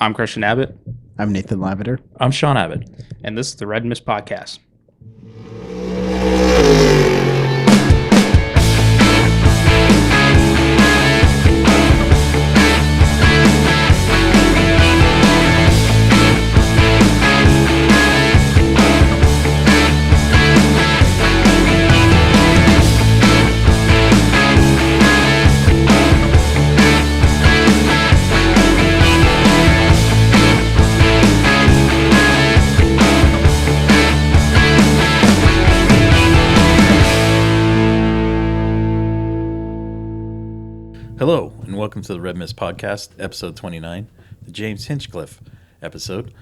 I'm Christian Abbott. I'm Nathan Lavender. I'm Sean Abbott. And this is the Red Mist Podcast. Hello, and welcome to the Red Mist Podcast, episode 29, the James Hinchcliffe episode,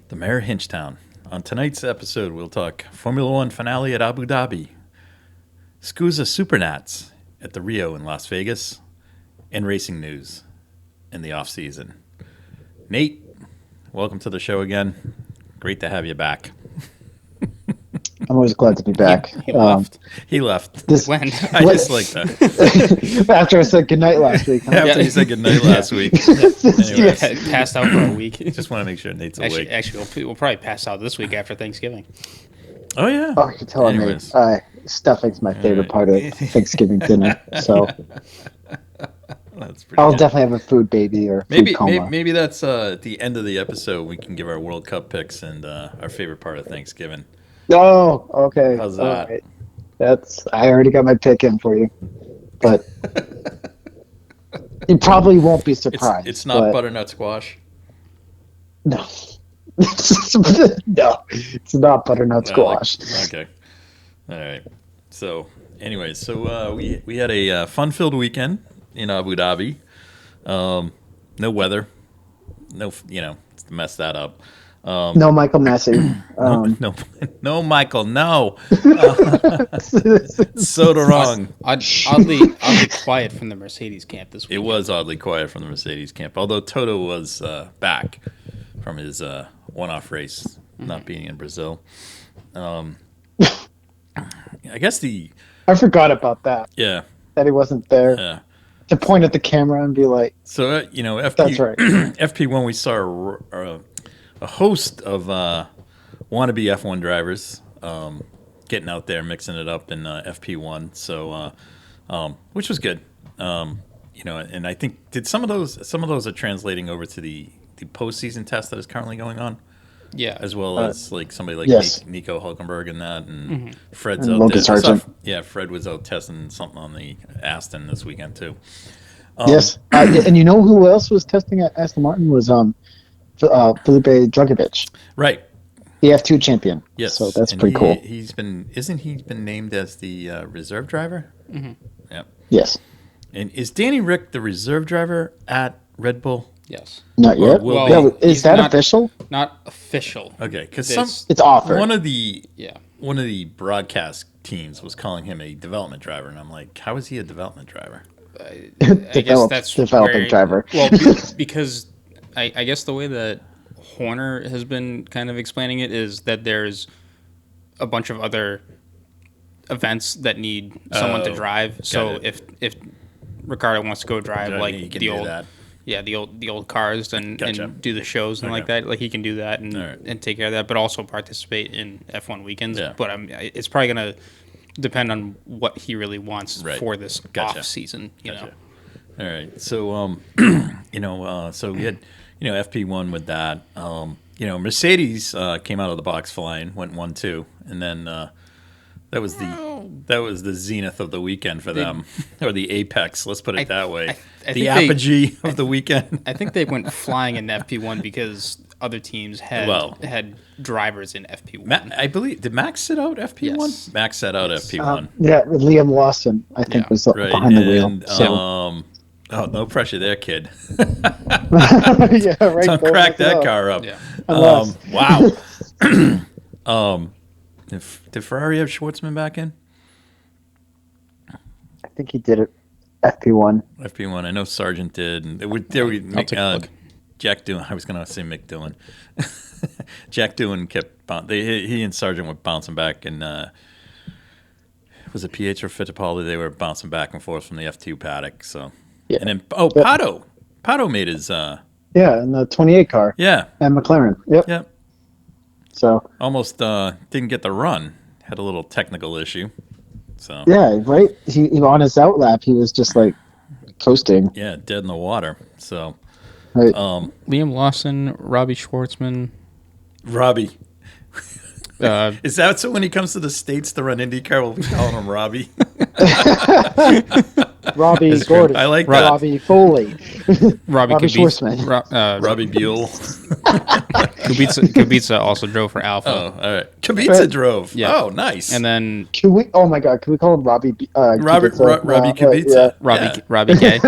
the Mayor of Hinchtown. On tonight's episode, we'll talk Formula One finale at Abu Dhabi, SKUSA Supernats at the Rio in Las Vegas, and racing news in the off-season. Nate, welcome to the show again. Great to have you back. I'm always glad to be back. He left. When? I just like that. After I said goodnight last week. Huh? After you said goodnight last week. Yeah, passed out for a week. Just want to make sure Nate's awake. Actually, we'll probably pass out this week after Thanksgiving. Oh, yeah. Oh, you're telling me. Stuffing's my favorite part of Thanksgiving dinner. So I'll definitely have a food baby or food coma. Maybe that's at the end of the episode. We can give our World Cup picks and our favorite part of Thanksgiving. Oh, okay. How's that? Right. I already got my pick in for you, but you probably won't be surprised. It's not butternut squash. No, no, it's not butternut squash. Okay, all right. So, anyways, we had a fun-filled weekend in Abu Dhabi. No weather. No, to mess that up. No Michael Messi. No, Michael. No. So wrong. Oddly quiet from the Mercedes camp this week. It was oddly quiet from the Mercedes camp, although Toto was back from his one-off race, not being in Brazil. I guess I forgot about that. Yeah. That he wasn't there. Yeah. To point at the camera and be like, so FP, that's right. FP1 we saw a host of wannabe F1 drivers getting out there, mixing it up in FP1. So, which was good. And I think some of those are translating over to the postseason test that is currently going on. Yeah, as well as like somebody like Nico Hulkenberg and that, and Fred's and out Logan there. Sargent. Fred was out testing something on the Aston this weekend too. Yes, and you know who else was testing at Aston Martin was Felipe Drugovich, right? The F2 champion. Yes, so that's pretty cool. He's been named as the reserve driver? Mm-hmm. Yep. Yes. And is Danny Rick the reserve driver at Red Bull? Yes. Not yet. Is that official? Not official. Okay, because it's offered. One of the broadcast teams was calling him a development driver, and I'm like, how is he a development driver? I guess that's developing driver. Well, because I guess the way that Horner has been kind of explaining it is that there's a bunch of other events that need someone to drive. So if Ricardo wants to go drive like the old cars and do the shows and like that, like he can do that and take care of that, but also participate in F1 weekends. Yeah. But it's probably gonna depend on what he really wants for this off season. You know. All right. So so we had FP1 with that. Mercedes came out of the box flying, went 1-2, and then that was the zenith of the weekend for them, or the apex. Let's put it that way. The apogee of the weekend. I think they went flying in FP1 because other teams had drivers in FP1. I believe, did Max sit out FP1? Yes. Max sat out FP1. Liam Lawson, I think, was behind the wheel. So. No pressure there, kid. Yeah, right. Don't crack that car up. Yeah. Wow. Did Ferrari have Schwartzman back in? I think he did it. FP1. I know Sargent did. And Jack Doohan. I was going to say Mick Doohan. Jack Doohan kept. He and Sargent were bouncing back, and was it Pietro Fittipaldi? They were bouncing back and forth from the F2 paddock. So, and then Pato made his Yeah, in the 28 car. Yeah. And McLaren. Yep. Yep. So. Almost didn't get the run. Had a little technical issue. So. Yeah, right. He on his out lap, he was just like coasting. Yeah, dead in the water. So. Right. Liam Lawson, Robbie Schwartzman. Robbie. Is that so when he comes to the States to run IndyCar, we'll be calling him Robbie? Robbie Gordon. I like that. Robbie Foley. Robbie Schwartzman. Robbie Buell. Kubica also drove for Alpha. Oh, all right. Kubica drove. Yeah. Oh, nice. And then Oh my God, can we call him Robbie? Robbie Kubica. Yeah. Robbie K.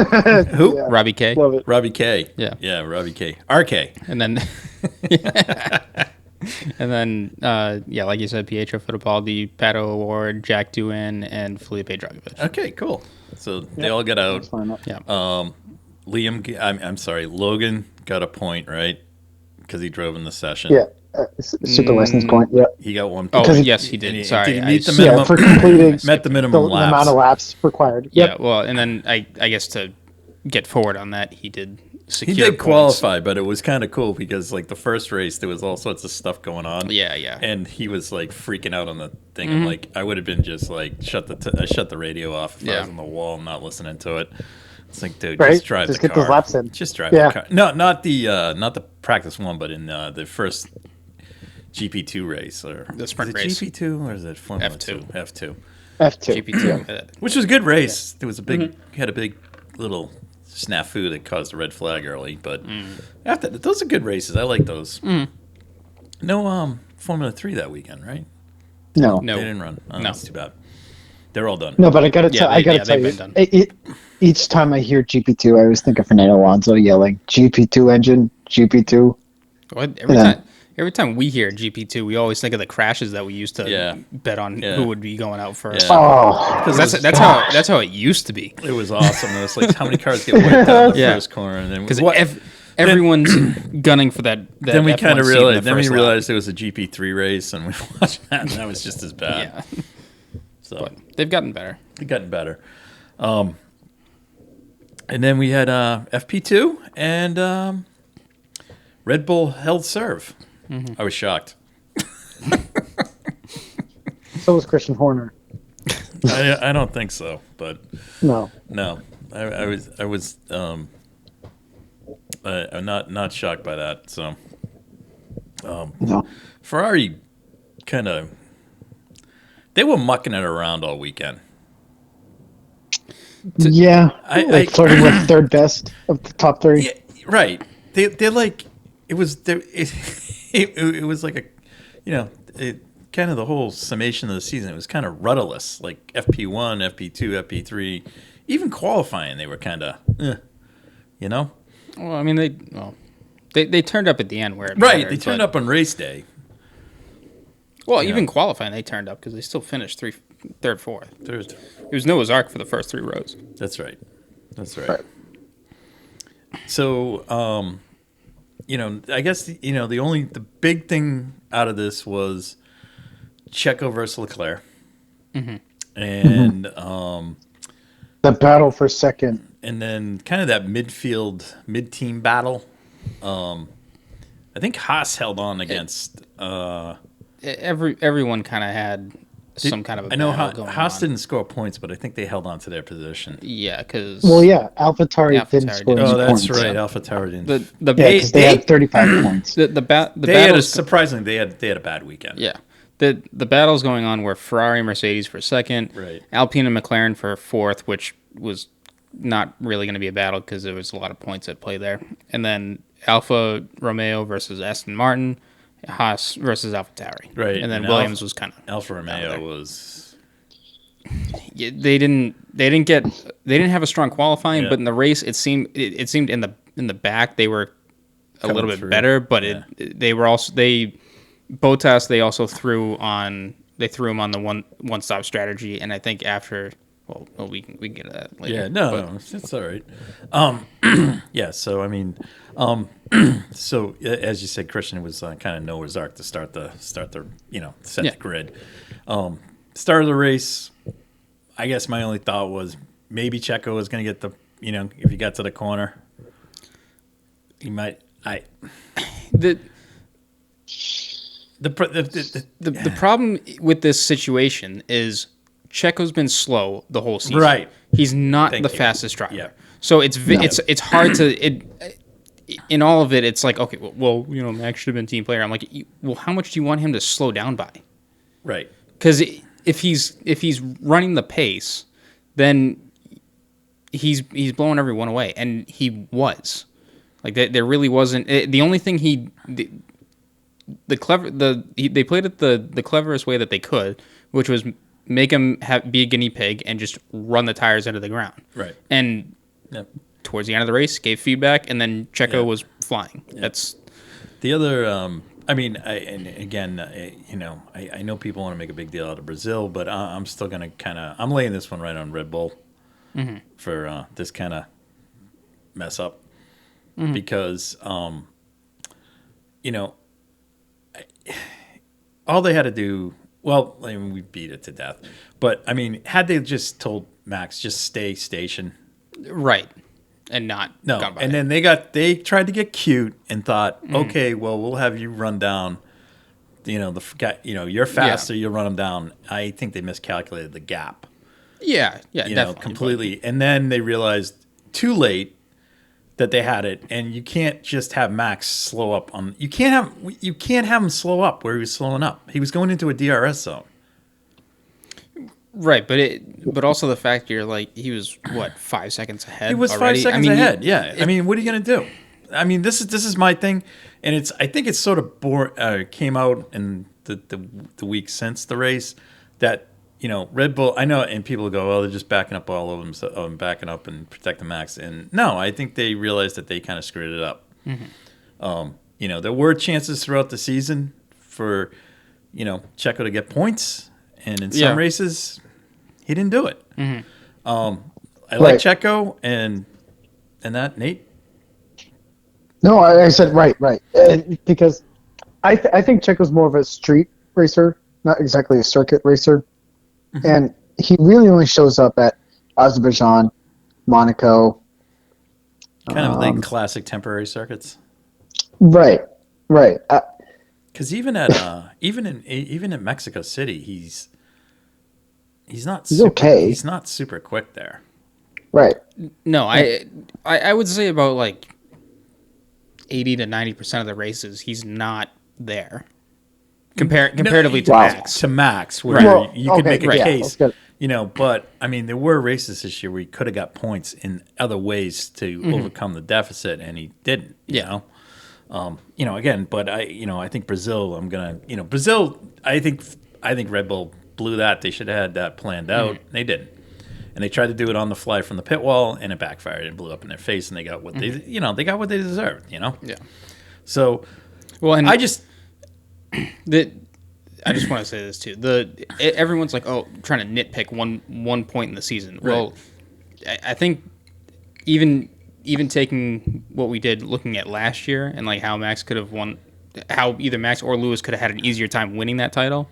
Who? Yeah. Robbie K. Love it. Robbie K. Yeah. Yeah, Robbie K. RK. And then like you said, Pietro Fittipaldi, Pato O'Ward, Jack Doohan, and Felipe Dragovich. Okay, cool. So they all got out. Yeah. I'm sorry, Logan got a point, right? Because he drove in the session. Yeah. Super license point. Yeah. He got 1 Oh, point. yes, he did. And Sorry. Did he meet the Yeah, minimum? for completing Met the minimum the laps. amount of laps required. Yep. Yeah, well, and then I guess to get forward on that, he did secure He did points. qualify, but it was kind of cool because like the first race, there was all sorts of stuff going on. Yeah. And he was like freaking out on the thing. I'm like, I would have been just like shut the radio off if I was on the wall and not listening to it. It's like, dude, Right? just drive Just the get car. those laps in. Just drive Yeah. the car. No, not the practice one, but in the first GP2 race or The sprint is it race. GP2 or is it Formula F2. 2? F2. F2. GP2. Which was a good race. There was a big had a big little snafu that caused a red flag early, but after those are good races. I like those. No Formula 3 that weekend, right? No. No. They didn't run. Oh, No. that's too bad. They're all done. No, but I gotta tell they've you, been done. each time I hear GP2, I always think of Fernando Alonso yelling "GP2 engine, GP2." What? Yeah. Every time we hear GP2, we always think of the crashes that we used to bet on who would be going out first. Yeah. Oh, Because that's how it used to be. It was awesome. It was like how many cars get wiped out in the Yeah. first corner, and then Because what? everyone's gunning for that. Then we F1 kind of seat in realized. the Then we first lap. realized it was a GP3 race, and we watched that, and that was just as bad. Yeah, So but they've gotten better. it's gotten better. And then we had FP2 and Red Bull held serve. I was shocked. so was Christian Horner. I don't think so, but No. I was I'm not shocked by that. So No. Ferrari kind of they were mucking it around all weekend. Yeah, I flirting with third best of the top three. Yeah, right. They're like it was it was like a kind of the whole summation of the season. It was kind of rudderless, like FP1, FP2, FP3, even qualifying. They were kind of, Well, I mean, they turned up at the end where it right. mattered, They turned but- up on race day. Well, even qualifying, they turned up because they still finished third, fourth. It was Noah's Ark for the first 3 rows. That's right. Right. So, I guess the big thing out of this was Checo versus Leclerc, and The battle for second. and then kind of that mid-team battle. I think Haas held on against. Everyone kind of had some kind of a I know battle going Haas on. didn't score points, but I think they held on to their position. Yeah, because Well, yeah, AlphaTauri didn't AlphaTauri score didn't. any Oh, that's points. right. AlphaTauri didn't. the Yeah, because they had 35 points. the they had battles surprisingly they had a bad weekend. yeah the battles going on were Ferrari and Mercedes for second, Right. Alpine and McLaren for fourth, which was not really going to be a battle because there was a lot of points at play there, and then Alfa Romeo versus Aston Martin, Haas versus AlphaTauri, Right, and then and Williams was kind of Alfa Romeo was they didn't have a strong qualifying, Yeah. but in the race it seemed in the back they were a Coming little bit through. better, but Yeah. Bottas they also threw him on the one stop strategy, and I think after we can get to that later. Yeah, no, But- no, it's all right. Yeah, so I mean, so as you said, Christian, it was kind of Noah's Ark to set the Yeah. grid. Start of the race, I guess my only thought was maybe Checo was going to get if he got to the corner. He might. The The the problem with this situation is Checo's been slow the whole season. Right. He's not Thank the you. fastest driver. Yeah. So it's hard to in all of it. It's like, okay, well, Max should have been team player. I'm like, well, how much do you want him to slow down by? Right. Because if he's running the pace, then he's blowing everyone away, and he was. Like there really wasn't. The only thing they played it the cleverest way that they could, which was make him be a guinea pig and just run the tires into the ground. Right. And Yep. towards the end of the race, gave feedback, and then Checo was flying. Yep. That's the other. I know people want to make a big deal out of Brazil, but I'm still going to I'm laying this one right on Red Bull for this kind of mess up because, all they had to do, well, I mean, we beat it to death, but I mean, had they just told Max, just stay station. right. And not No, gone by and it. then they tried to get cute and thought, okay, well, we'll have you run down. The guy, you're faster, you'll run him down. I think they miscalculated the gap. Yeah, definitely. Completely. And then they realized too late that they had it, and you can't just have Max slow up on. You can't have him slow up where he was slowing up. He was going into a DRS zone. Right, but also the fact you're like he was 5 seconds ahead. He was already? 5 seconds ahead. I mean, what are you gonna do? I mean, this is my thing, and I think it's sort of came out in the week since the race that Red Bull. I know, and people go, oh, they're just backing up all of them, backing up and protecting Max. And no, I think they realized that they kind of screwed it up. There were chances throughout the season for Checo to get points, and in some races. He didn't do it. I like Checo and that, Nate. No, I said right, because I think Checo's more of a street racer, not exactly a circuit racer, and he really only shows up at Azerbaijan, Monaco. Kind of like classic temporary circuits. Right. Because even in Mexico City, he's not. He's okay. He's not super quick there. Right. No, I would say about like 80 to 90% of the races he's not there. Comparatively to Max. To Max, where you could make a case. But I mean, there were races this year where he could have got points in other ways to overcome the deficit, and he didn't. Again, but I think Brazil. Brazil. I think Red Bull blew that. They should have had that planned out. They didn't, and they tried to do it on the fly from the pit wall, and it backfired and blew up in their face, and they got what they got what they deserved. Yeah. So, and I just want to say this too. Everyone's like, oh, trying to nitpick one point in the season. Right. Well, I think even taking what we did, looking at last year and like how Max could have won, how either Max or Lewis could have had an easier time winning that title.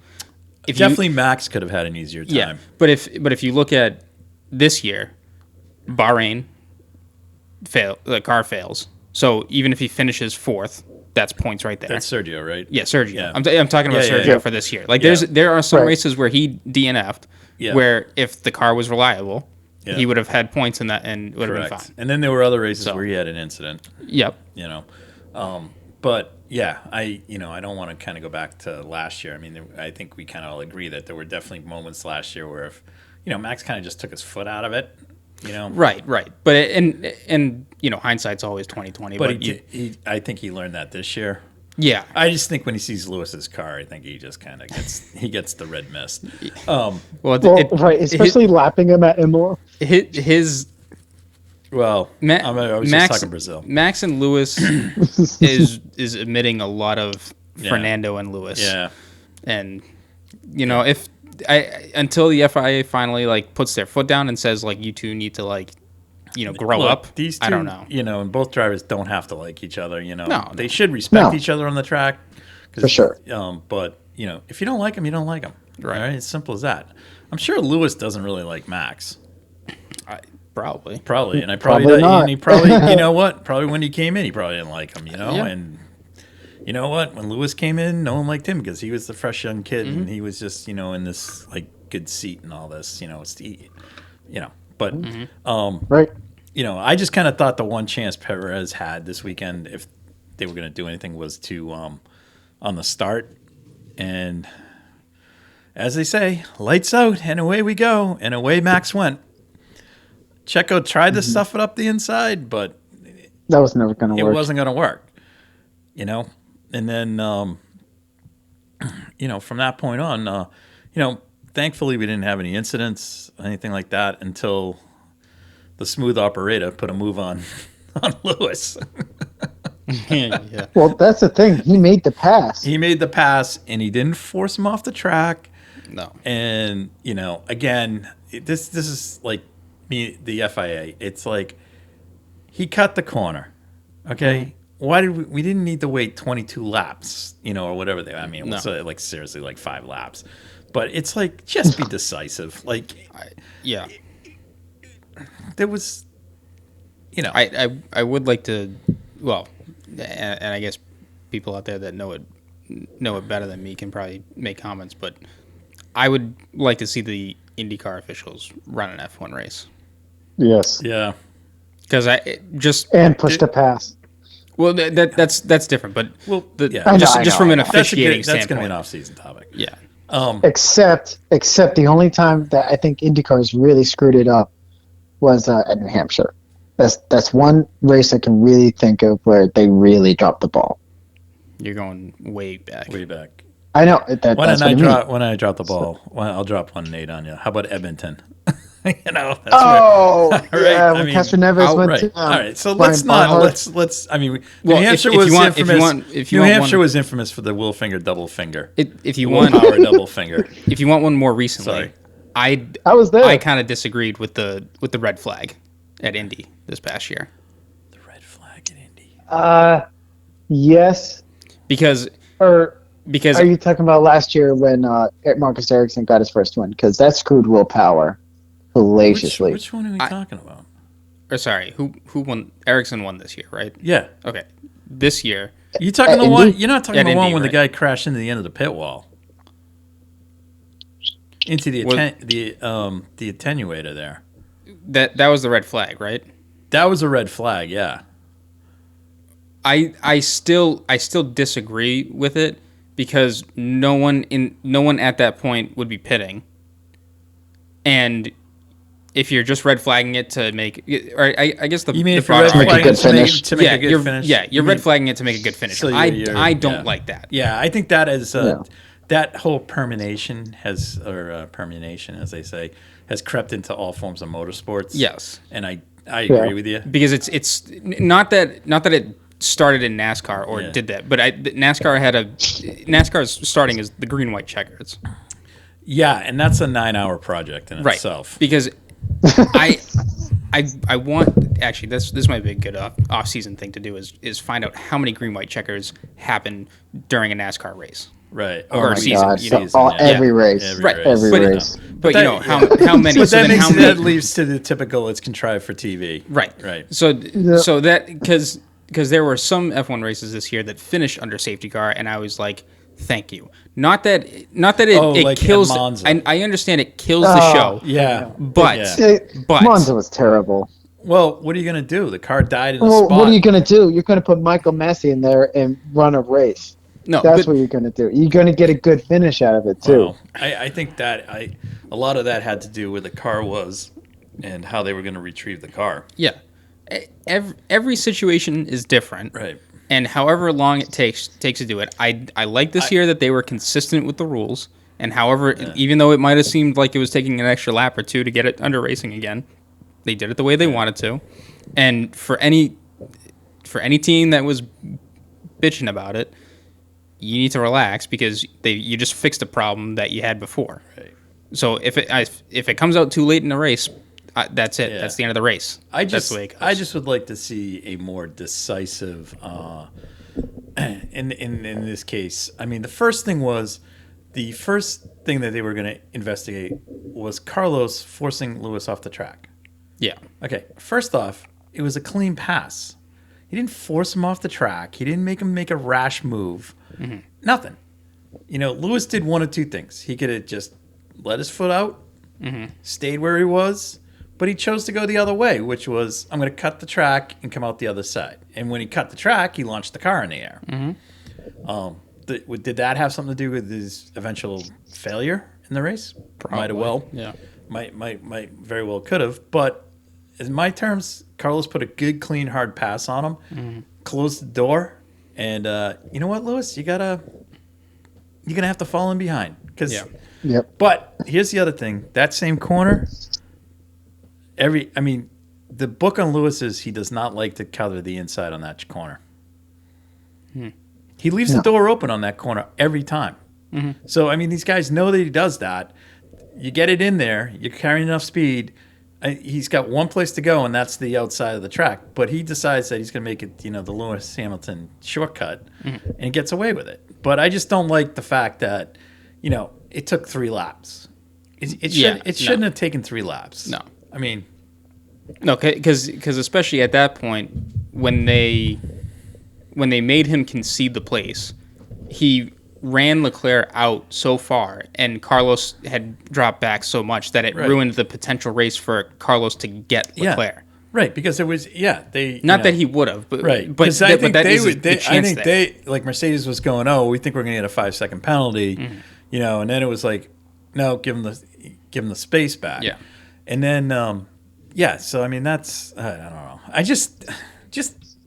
Max could have had an easier time. Yeah, but if you look at this year, Bahrain the car fails. So even if he finishes fourth, that's points right there. That's Sergio, right? Yeah, Sergio. Yeah. I'm talking about Sergio for this year. Like there are some races where he DNF'd, where if the car was reliable, he would have had points in that and would have been fine. And then there were other races where he had an incident. Yep. But yeah, I don't want to kind of go back to last year. I mean, I think we kind of all agree that there were definitely moments last year where if Max kind of just took his foot out of it. Right. But and hindsight's always 20/20. But I think he learned that this year. Yeah. I just think when he sees Lewis's car, I think he just kind of gets the red mist. Especially lapping him at Imola. His Well, I was just talking Brazil. Max and Lewis is emitting a lot of Fernando and Lewis. Yeah, and if until the FIA finally puts their foot down and says you two need to grow up. These two, I don't know. And both drivers don't have to like each other. No, they should respect each other on the track. For sure. But if you don't like them, you don't like them. Right. It's simple as that. I'm sure Lewis doesn't really like Max. Probably. And I Probably not. and he probably, you know what? Probably when he came in, he probably didn't like him, Yeah. And you know what? When Lewis came in, no one liked him because he was the fresh young kid and he was just, in this like good seat and all this, But Right. I just kind of thought the one chance Perez had this weekend, if they were going to do anything, was to on the start. And as they say, lights out and away we go. And away Max went. Checo tried to stuff it up the inside, but That was never going to it work. wasn't going to work. And then, from that point on, thankfully we didn't have any incidents, anything like that, until the smooth operator put a move on Lewis. Yeah. Well, that's the thing. He made the pass. He made the pass, and he didn't force him off the track. No. And, again, this is like me, the FIA. It's like he cut the corner, okay? Why did we didn't need to wait 22 laps, or whatever it was like seriously like 5 laps. But it's like, just be decisive. Like, Yeah. There was, I would like to, well, and I guess people out there that know it better than me can probably make comments, but I would like to see the IndyCar officials run an F1 race. Yes. Yeah. Because and push the pass. Well, that's different, but I just from an know. officiating That's going to standpoint. be an off-season topic. Yeah. Except the only time that I think IndyCar's really screwed it up was at New Hampshire. That's one race I can really think of where they really dropped the ball. You're going way back. Way back. I know. When I drop the ball, I'll drop 1-8 on you. How about Edmonton? That's right. Yeah, when Castro Neves went to all right. So Brian let's not Barnhart. let's. I mean, Well, New Hampshire was infamous. New Hampshire was infamous for the will finger, double finger. If you Will want power, double finger. If you want one more recently, Sorry. I was there. I kind of disagreed with the red flag at Indy this past year. The red flag at Indy. Yes. Because Are you talking about last year when Marcus Ericsson got his first win? Because that screwed Will Power hellaciously. Which one are we talking about? or sorry, who won? Ericsson won this year, right? Yeah. Okay. This year, You talking the Indy? one? You're not talking At the one Indy, when the right. guy crashed into the end of the pit wall, into the attenuator there. that was the red flag, right? That was a red flag. Yeah. I still disagree with it because no one at that point would be pitting. And if you're just red flagging it to make, or I guess the You mean the if you're red broader Make a flagging good argument- to make, finish. to make a good you're, finish? Yeah, you're You red mean- flagging it to make a good finish. So I don't yeah. like that. Yeah, I think that is Yeah. that whole permeation as they say, has crept into all forms of motorsports. Yes, and I agree with you. because it's not that it started in NASCAR or Yeah. did that, but NASCAR's starting as the green white checkers, Yeah, and that's a 9-hour project in right? itself. Because I want actually this might be a good off season thing to do is find out how many green white checkers happen during a NASCAR race. Right. Oh Or my season, God. you So know. every Yeah. race. Every Right. race. Every But- race. But that- you know how many? But so that then how that many? leads to the typical it's contrived for TV. Right. Right. So that because there were some F1 races this year that finished under safety car, and I was like, thank you. Not that it like kills. at Monza. I understand it kills the show. Yeah. But Yeah. But- Monza was terrible. Well, what are you going to do? The car died in the Well, spot. what are you going to do? You're going to put Michael Massey in there and run a race. no, That's but, what you're going to do. You're going to get a good finish out of it, too. Well, I think that a lot of that had to do with the car was and how they were going to retrieve the car. yeah. Every situation is different. Right. And however long it takes to do it, I like this year that they were consistent with the rules. And however, even though it might have seemed like it was taking an extra lap or two to get it under racing again, they did it the way they wanted to. And for any team that was bitching about it, you need to relax because you just fixed a problem that you had before. Right. So if it comes out too late in the race, that's it. Yeah. That's the end of the race. That's the way it goes. I just would like to see a more decisive. In this case, I mean, the first thing that they were going to investigate was Carlos forcing Lewis off the track. Yeah. Okay, first off, it was a clean pass. He didn't force him off the track. He didn't make him make a rash move. Mm-hmm. Nothing. Lewis did one of two things. He could have just let his foot out, stayed where he was, but he chose to go the other way, which was, I'm going to cut the track and come out the other side. And when he cut the track, he launched the car in the air. Did that have something to do with his eventual failure in the race? Probably. Might have well. Yeah. Might very well could have. But in my terms, Carlos put a good, clean, hard pass on him, closed the door, and you know what, Lewis? You're gonna have to fall in behind. Yep. But here's the other thing: that same corner, the book on Lewis is he does not like to cover the inside on that corner. He leaves the door open on that corner every time. So these guys know that he does that. You get it in there, you're carrying enough speed. He's got one place to go, and that's the outside of the track. But he decides that he's going to make it, the Lewis Hamilton shortcut, and he gets away with it. But I just don't like the fact that, it took 3 laps. It shouldn't have taken 3 laps. No. No, because especially at that point, when they made him concede the place, he ran Leclerc out so far, and Carlos had dropped back so much that it ruined the potential race for Carlos to get Leclerc. Yeah, right, because it was they that he would have, but right. But I think they like Mercedes was going, we think we're going to get a 5-second penalty, and then it was like, no, give him the space back, and then so that's I don't know, I just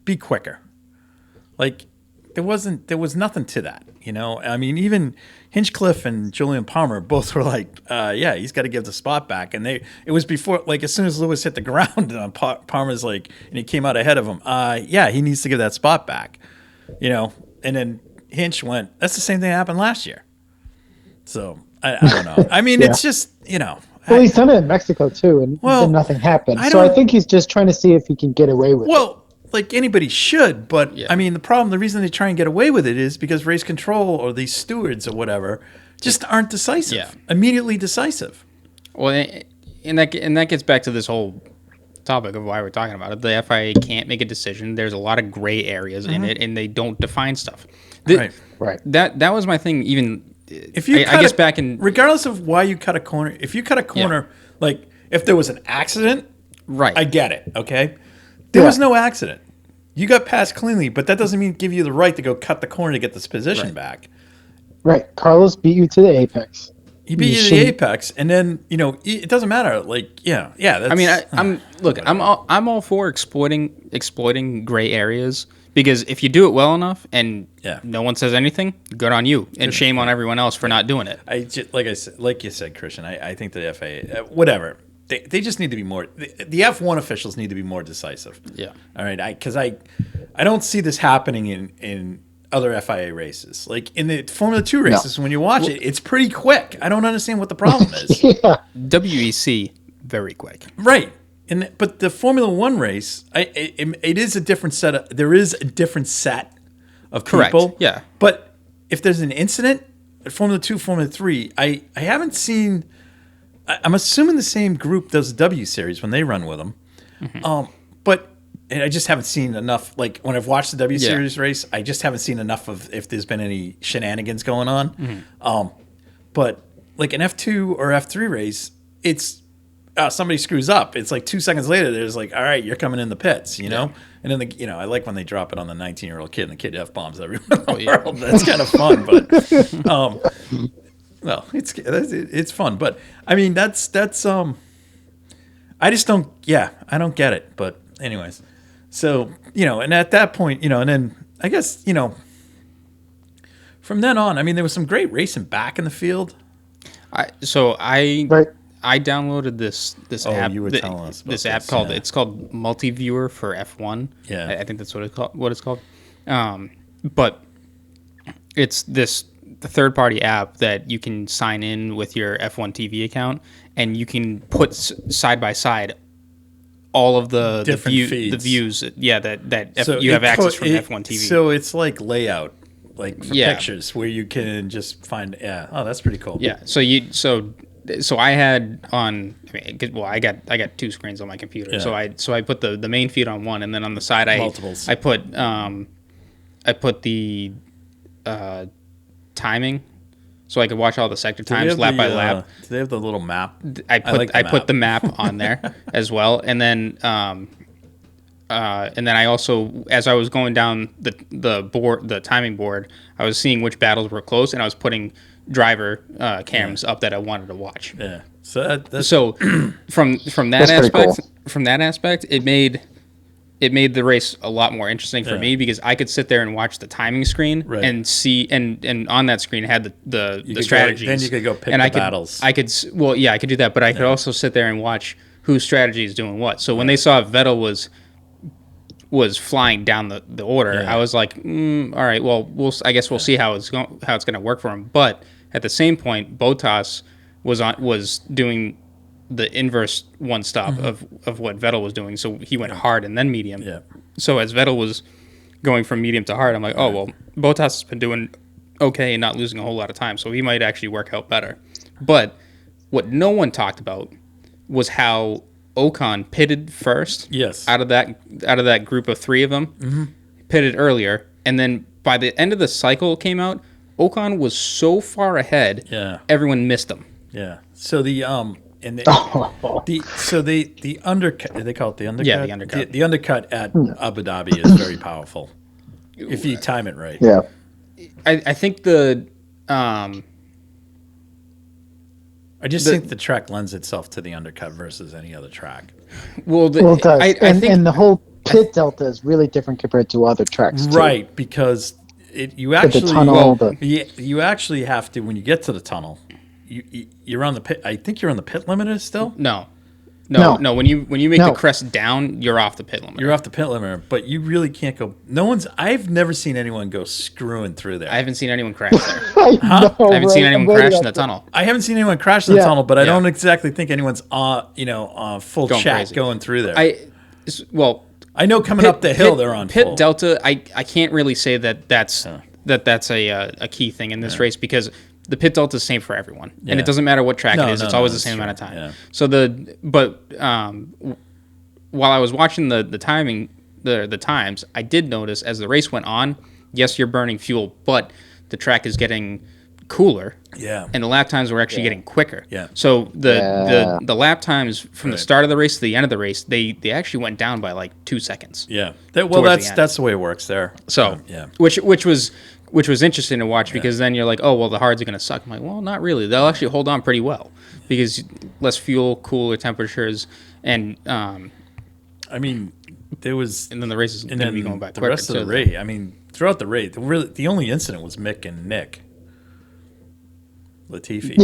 be quicker, like. There was nothing to that, even Hinchcliffe and Julian Palmer both were like, he's got to give the spot back. And it was before, like, as soon as Lewis hit the ground, Palmer's like, and he came out ahead of him, he needs to give that spot back, and then Hinch went, that's the same thing that happened last year. So, I don't know. It's just, Well, he's done it in Mexico, too, and then nothing happened. I think he's just trying to see if he can get away with it. Like anybody should, but the reason they try and get away with it is because race control or these stewards or whatever just aren't decisive, immediately decisive. Well, and that gets back to this whole topic of why we're talking about it. The FIA can't make a decision. There's a lot of gray areas in it, and they don't define stuff. Right. That was my thing. Even if you, I guess back in regardless of why you cut a corner, if you cut a corner, like if there was an accident, right? I get it. Okay. There was no accident. You got passed cleanly, but that doesn't mean give you the right to go cut the corner to get this position back. Right. Carlos beat you to the apex. He beat you to the apex, and then it doesn't matter. Like, that's, I'm all for exploiting gray areas, because if you do it well enough and no one says anything, good on you, and shame on everyone else for not doing it. Like you said, Christian. I think the FIA, whatever. They just need to be more. The F1 officials need to be more decisive. Yeah. All right. Because I don't see this happening in other FIA races. Like in the Formula 2 races, when you watch it, it's pretty quick. I don't understand what the problem is. WEC, very quick. Right. But the Formula 1 race, it is a different set. There is a different set of people. Correct. Yeah. But if there's an incident at Formula 2, Formula 3, I haven't seen. I'm assuming the same group does the W Series when they run with them. But I just haven't seen enough. Like when I've watched the W Series race, I just haven't seen enough of if there's been any shenanigans going on. But like an F2 or F3 race, it's somebody screws up. It's like 2 seconds later, there's like, all right, you're coming in the pits, you know? And then, I like when they drop it on the 19-year-old kid and the kid F-bombs everyone in the world. That's kind of fun. But well, it's fun, but that's I just don't I don't get it. But anyways, so and at that point, and then I guess from then on, there was some great racing back in the field. I downloaded this app. You were telling us about this app called it's called Multiviewer for F1. Yeah, I think that's what it's called. But it's the third-party app that you can sign in with your F1 TV account, and you can put side by side all of the views. Yeah, that you have access from F1 TV. So it's like layout, like for pictures, where you can just find. Yeah, oh, that's pretty cool. Yeah, so so I had on. I got two screens on my computer. Yeah. So I put the main feed on one, and then on the side Multiples. I put the timing, so I could watch all the sector times lap by lap. Do they have the little map? I put the map on there as well, and then I also, as I was going down the timing board, I was seeing which battles were close, and I was putting driver cams up that I wanted to watch. Yeah. So from that aspect, it made the race a lot more interesting for me because I could sit there and watch the timing screen and see and on that screen it had the strategies. Then you could go pick and the battles. I could do that, but I could also sit there and watch whose strategy is doing what. So when they saw Vettel was flying down the order, I was like, all right, well, I guess we'll see how it's going to work for him. But at the same point, Bottas was doing the inverse one stop of what Vettel was doing. So he went hard and then medium. Yeah. So as Vettel was going from medium to hard, I'm like, oh, well, Bottas has been doing okay and not losing a whole lot of time. So he might actually work out better. But what no one talked about was how Ocon pitted first. Yes. Out of that group of three of them, pitted earlier. And then by the end of the cycle came out, Ocon was so far ahead, everyone missed him. Yeah. So the undercut, they call it the undercut? Yeah, the undercut. The undercut at Abu Dhabi is very powerful if you time it right. Yeah. I think I just think the track lends itself to the undercut versus any other track. Well, it does. I think and the whole pit delta is really different compared to other tracks, too. Right, because you actually have to, when you get to the tunnel, you're on the pit. I think you're on the pit limiter still. No. When you make the crest down, you're off the pit limiter. You're off the pit limiter, but you really can't go. I've never seen anyone go screwing through there. I haven't seen anyone crash there. I haven't seen anyone crash in the tunnel. I haven't seen anyone crash in the tunnel, but I don't exactly think anyone's full going chat crazy. going through there. I know coming up the hill they're on pit full. delta. I can't really say that's a key thing in this race because the pit delta is the same for everyone, and it doesn't matter what track it is. It's always the same amount of time. Yeah. So while I was watching the timing, the times, I did notice as the race went on. Yes, you're burning fuel, but the track is getting cooler. Yeah. And the lap times were actually getting quicker. Yeah. So the lap times from the start of the race to the end of the race, they actually went down by like 2 seconds. Yeah. That's the way it works there. So which was interesting to watch because then you're like, oh well, the hards are going to suck. I'm like, well, not really. They'll actually hold on pretty well because less fuel, cooler temperatures, and there was, and then the race is going to be going back quicker. The rest of the race, throughout the race, the only incident was Mick and Nick Latifi.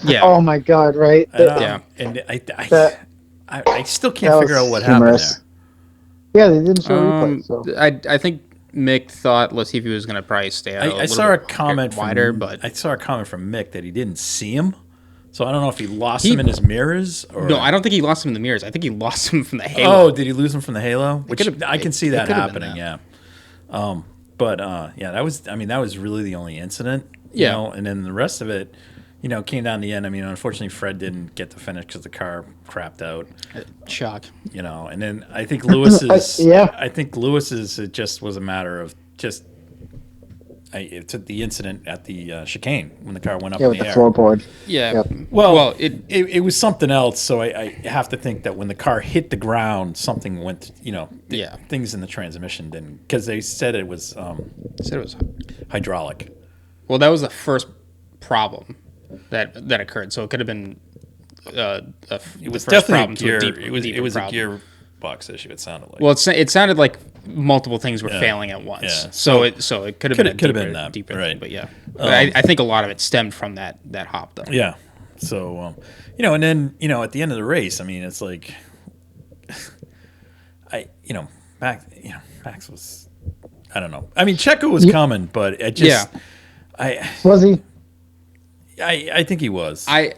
Yeah. Oh my God! Right. And I still can't figure out what happened there. Yeah, they didn't show replay. So I think Mick thought Latifi was going to probably stay out. I saw a comment wider, but I saw a comment from Mick that he didn't see him. So I don't know if he lost him in his mirrors or... No, I don't think he lost him in the mirrors. I think he lost him from the halo. Oh, did he lose him from the halo? Which I can see that happening, that was really the only incident. You know, and then the rest of it, came down to the end. Unfortunately, Fred didn't get to finish because the car crapped out. Shock. And then I think Lewis's... I think Lewis's, it just was a matter of just... It took the incident at the chicane when the car went up in the air. Yeah, with the floorboard. Yeah. Yep. Well, it was something else. So I have to think that when the car hit the ground, something went. Things in the transmission didn't, because they said it was. Hydraulic. Well, that was the first problem that occurred. So it could have been. It was definitely a gear. It was a gearbox issue. It sounded like. Well, it sounded like multiple things were failing at once. Yeah. So it could have been a deeper right. thing, but yeah. But I think a lot of it stemmed from that hop though. Yeah. So and then at the end of the race, it's like Max was, I don't know. Checo was coming, but it just was he? I think he was. I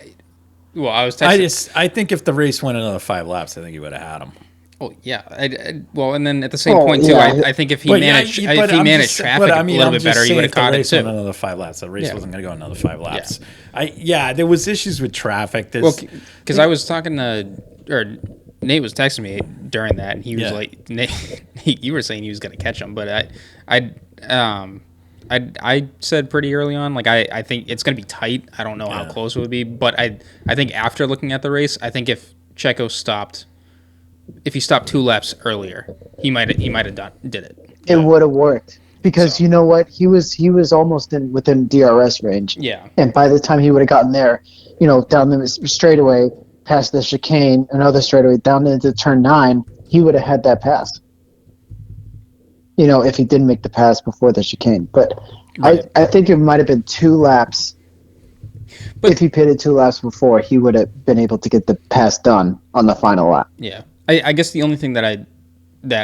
was texting. I think if the race went another 5 laps, I think he would have had him. Oh yeah, well, and then at the same point too, I think if he managed traffic a little bit better, he would have caught it too. Another 5 laps. The race wasn't going to go another 5 laps. There was issues with traffic. Because I was talking to, or Nate was texting me during that, and he was like, Nate, you were saying he was going to catch him, but I said pretty early on, like I think it's going to be tight. I don't know how close it would be, but I think after looking at the race, I think if Checo stopped. If he stopped 2 laps earlier, he might have did it. It would have worked because you know what? He was almost within DRS range. Yeah. And by the time he would have gotten there, down the straightaway, past the chicane, another straightaway, down into turn 9, he would have had that pass. If he didn't make the pass before the chicane. But right. I think it might have been 2 laps. But if he pitted 2 laps before, he would have been able to get the pass done on the final lap. Yeah. I guess the only thing that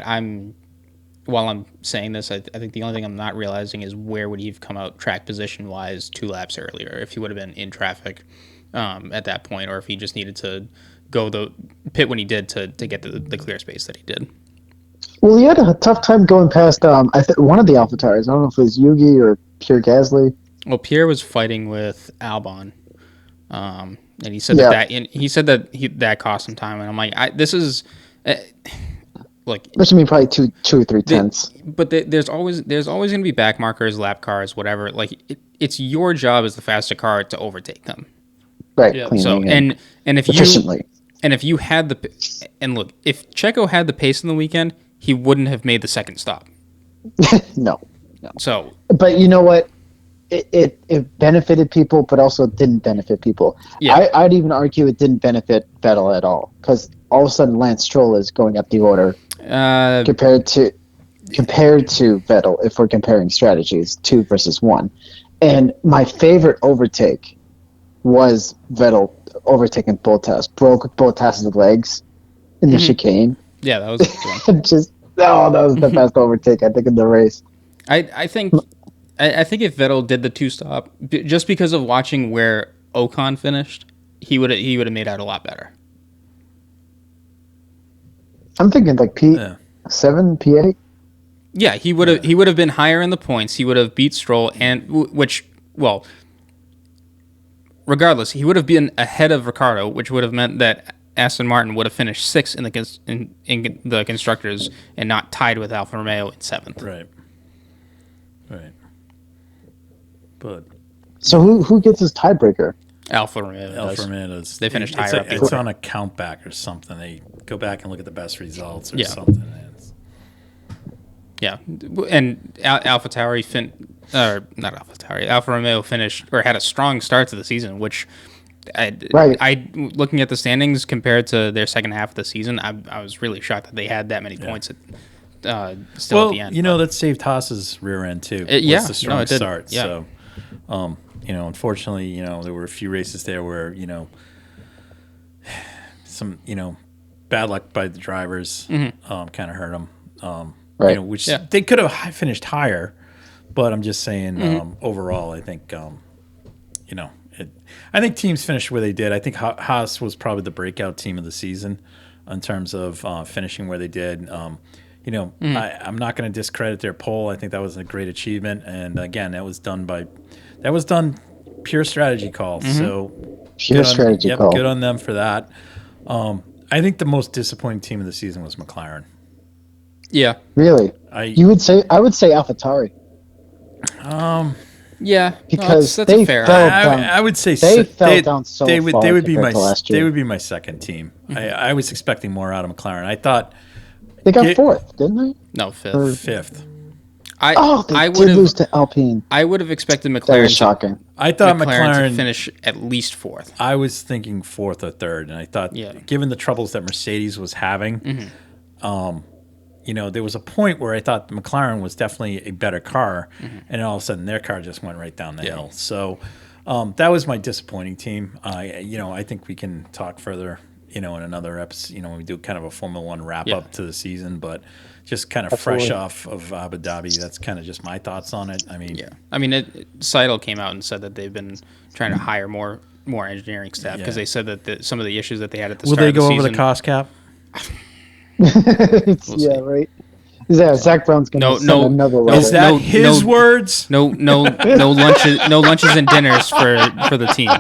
I'm while I'm saying this, I think the only thing I'm not realizing is where would he have come out track position wise 2 laps earlier if he would have been in traffic at that point, or if he just needed to go the pit when he did to get the clear space that he did. Well, he had a tough time going past one of the AlphaTauri. I don't know if it was Yugi or Pierre Gasly. Well, Pierre was fighting with Albon. And he said that cost him time, and I'm like, this is like this should be probably two or 3 tenths. But there's always going to be back markers, lap cars, whatever. Like it's your job as the faster car to overtake them, right? Yeah. So and if efficiently. if you had look, if Checo had the pace in the weekend, he wouldn't have made the second stop. No. So, but you know what? It benefited people, but also didn't benefit people. Yeah. I'd even argue it didn't benefit Vettel at all, because all of a sudden Lance Stroll is going up the order compared to Vettel. If we're comparing strategies, 2 versus 1, and my favorite overtake was Vettel overtaking Bottas, broke Bottas' legs in the chicane. Yeah, that was a good one. That was the best overtake I think in the race. I think if Vettel did the 2-stop, just because of watching where Ocon finished, he would have made out a lot better. I'm thinking like P7, P8. Yeah, he would have been higher in the points. He would have beat Stroll, regardless, he would have been ahead of Ricciardo, which would have meant that Aston Martin would have finished 6th in the constructors and not tied with Alfa Romeo in 7th. Right. But so who gets his tiebreaker? Alfa Romeo does. They finished higher up. It's on a count back or something. They go back and look at the best results or something. Yeah, and Alfa Romeo finished or had a strong start to the season, which I looking at the standings compared to their second half of the season, I was really shocked that they had that many points at the end. That saved Haas's rear end too. The strong start. Yeah. So, unfortunately, there were a few races there where some bad luck by the drivers kind of hurt them. Which they could have finished higher, but I'm just saying overall, I think I think teams finished where they did. I think Haas was probably the breakout team of the season in terms of finishing where they did. I'm not going to discredit their pole. I think that was a great achievement, and again, that was done pure strategy call. So pure strategy call. Good on them for that. I think the most disappointing team of the season was McLaren. Yeah, really. I would say AlphaTauri. Yeah, because that's fair. I would say they fell down so far. They would be my second team. I was expecting more out of McLaren. I thought they got 4th, didn't they? No, 5th. 5th. They did lose to Alpine. I would have expected McLaren. That was shocking. I thought McLaren to finish at least 4th. I was thinking 4th or 3rd, and I thought, given the troubles that Mercedes was having, there was a point where I thought McLaren was definitely a better car, and all of a sudden their car just went right down the hill. So that was my disappointing team. I think we can talk further, in another episode. We do kind of a Formula One wrap up to the season, but just kind of fresh off of Abu Dhabi. That's kind of just my thoughts on it. Seidel came out and said that they've been trying to hire more engineering staff because they said that some of the issues that they had at the start of the season. Will they go over the cost cap? We'll see. Right. Yeah, Zach Brown's gonna send another letter. Is that his words? No lunches, no lunches and dinners for the team.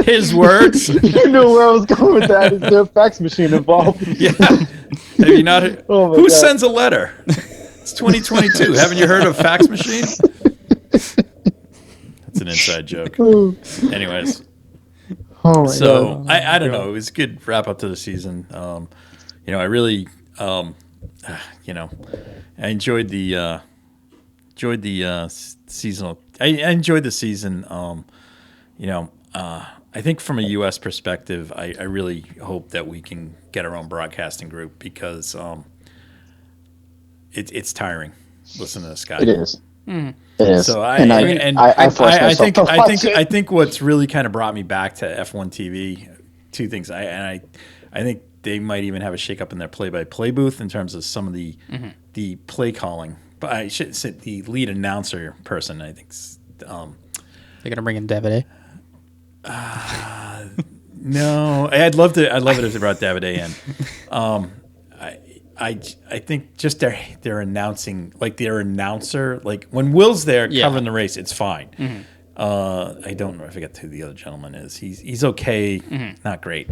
His words. You know where I was going with that. Is there a fax machine involved? Yeah. Have you not? Oh Who God. sends a letter? It's 2022. Haven't you heard of fax machine? That's an inside joke. Anyways. Oh my So God. I don't know. It was a good wrap up to the season. I really, I enjoyed the seasonal. I enjoyed the season. I think from a U.S. perspective, I really hope that we can get our own broadcasting group because it's tiring listening to this guy. It is. It is. So I think what's really kind of brought me back to F1 TV, two things. I think they might even have a shakeup in their play-by-play booth in terms of some of the play calling. But I should say the lead announcer person. I think They're gonna bring in Davide. no, I'd love it if they brought Davide in. I think just their announcing, like their announcer, like when Will's there covering the race, it's fine. Mm-hmm. I don't know. I forget who the other gentleman is. He's okay, not great.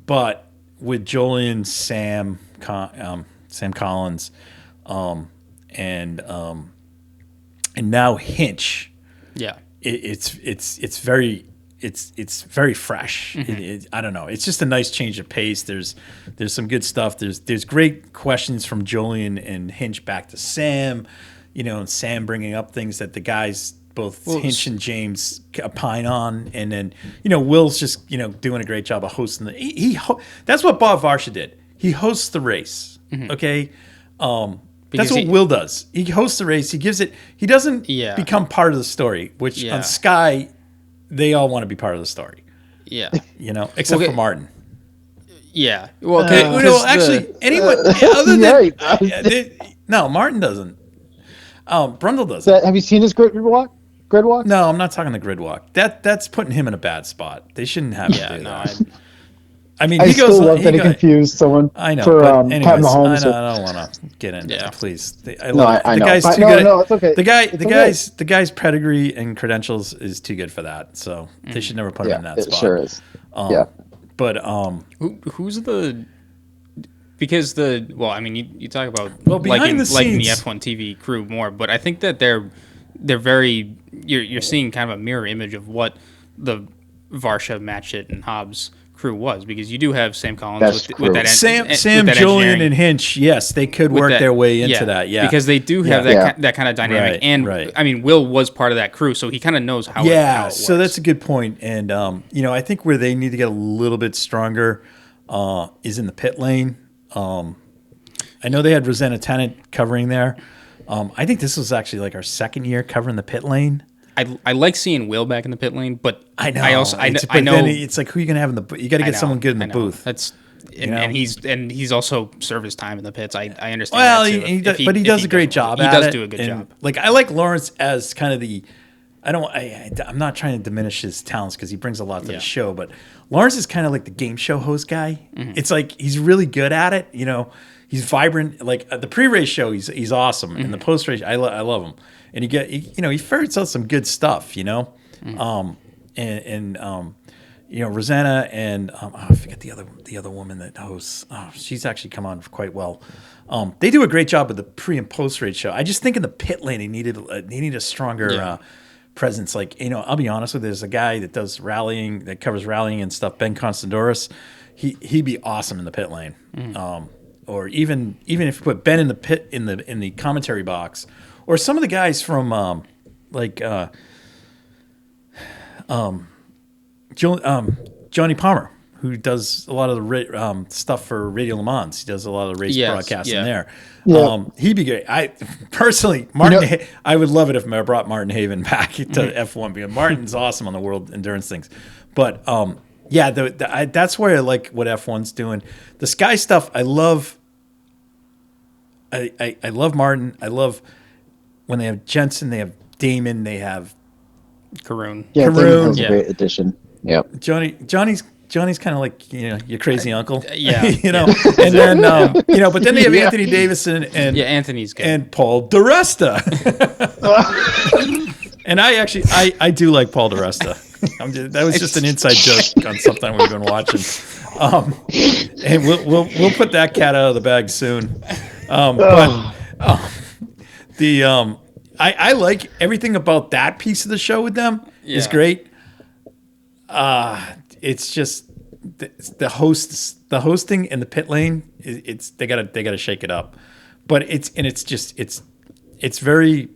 But with Jolien, Sam Collins, and now Hinch, it's very fresh. I don't know. It's just a nice change of pace. There's some good stuff. There's great questions from Jolien and Hinch back to Sam. And Sam bringing up things that the guys, both Hinch and James, opine on, and then Will's just doing a great job of hosting that's what Bob Varsha did. He hosts the race. Okay. That's what Will does. He hosts the race. He gives it. He doesn't become part of the story. Which on Sky, they all want to be part of the story. Yeah. Except for Martin. Yeah. Well, anyone other than no, Martin doesn't. Brundle doesn't. Have you seen his grid walk? No, I'm not talking the grid walk. That's putting him in a bad spot. They shouldn't have him do that. I mean, I still love that he confused someone. I know, for but anyways, Pat Mahomes. I don't want to get into it, please. I know. The guy's too good. No, it's okay. The guy's pedigree and credentials is too good for that. So they should never put him in that spot. It sure is. But who's the? Because you talk about liking the F1 TV crew more, but I think that they're very. You're seeing kind of a mirror image of what the Varsha, Matchett, and Hobbs crew was, because you do have Sam Collins with that Sam, Jolien, and Hinch. Yes, they could work their way into that. Yeah, because they do have that kind of dynamic. I mean, Will was part of that crew, so he kind of knows how. Yeah, it so works. that's a good point. And I think where they need to get a little bit stronger is in the pit lane. I know they had Rosanna Tennant covering there. I think this was actually like our second year covering the pit lane. I like seeing Will back in the pit lane, but I know. I know then it's like, who are you gonna have in the? You got to get someone good in the booth. That's and he's also served his time in the pits. I understand. Well, that too, but he does a great job. He does do a good job. Like, I like Lawrence as kind of the. I'm not trying to diminish his talents because he brings a lot to the show, but Lawrence is kind of like the game show host guy. Mm-hmm. It's like he's really good at it. He's vibrant. Like the pre-race show, he's awesome, and the post-race, I love him. And he ferrets out some good stuff. Rosanna and I forget the other woman that hosts. Oh, she's actually come on quite well. They do a great job with the pre and post race show. I just think in the pit lane they needed a stronger presence. Like, I'll be honest with you, there's a guy that does rallying, that covers rallying and stuff, Ben Constandoris. He'd be awesome in the pit lane. Or even if you put Ben in the pit in the commentary box, or some of the guys from Johnny Palmer, who does a lot of the stuff for Radio Le Mans. He does a lot of the race broadcasting there. Yeah. He'd be great. I personally, I would love it if I brought Martin Haven back to F1, because Martin's awesome on the world endurance things. But that's where I like what F1's doing. The Sky stuff, I love. I love Martin. I love when they have Jensen, they have Damon, they have Karun. Yeah, Karun is a great addition. Yeah, Johnny's Johnny's kind of like your crazy uncle. Yeah. And then but then they have Anthony Davison and Anthony's good. and Paul DeResta. And I do like Paul DeResta. That was just an inside joke on something we've been watching. And we'll put that cat out of the bag soon. I like everything about that piece of the show with them is great. It's just the hosting and the pit lane. They gotta shake it up, but it's very.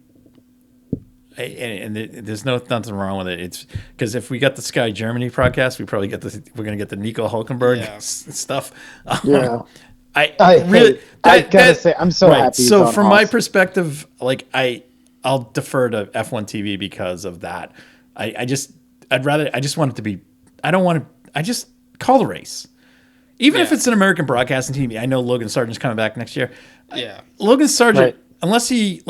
And there's nothing wrong with it. It's because if we got the Sky Germany podcast, we're gonna get the Nico Hulkenberg stuff. Yeah. I gotta say, I'm so happy. So from my perspective, like I'll defer to F1 TV because of that. I just want it to be. I don't want to. I just call the race, even if it's an American broadcasting TV. I know Logan Sargent's coming back next year. Yeah, Logan Sargent, unless he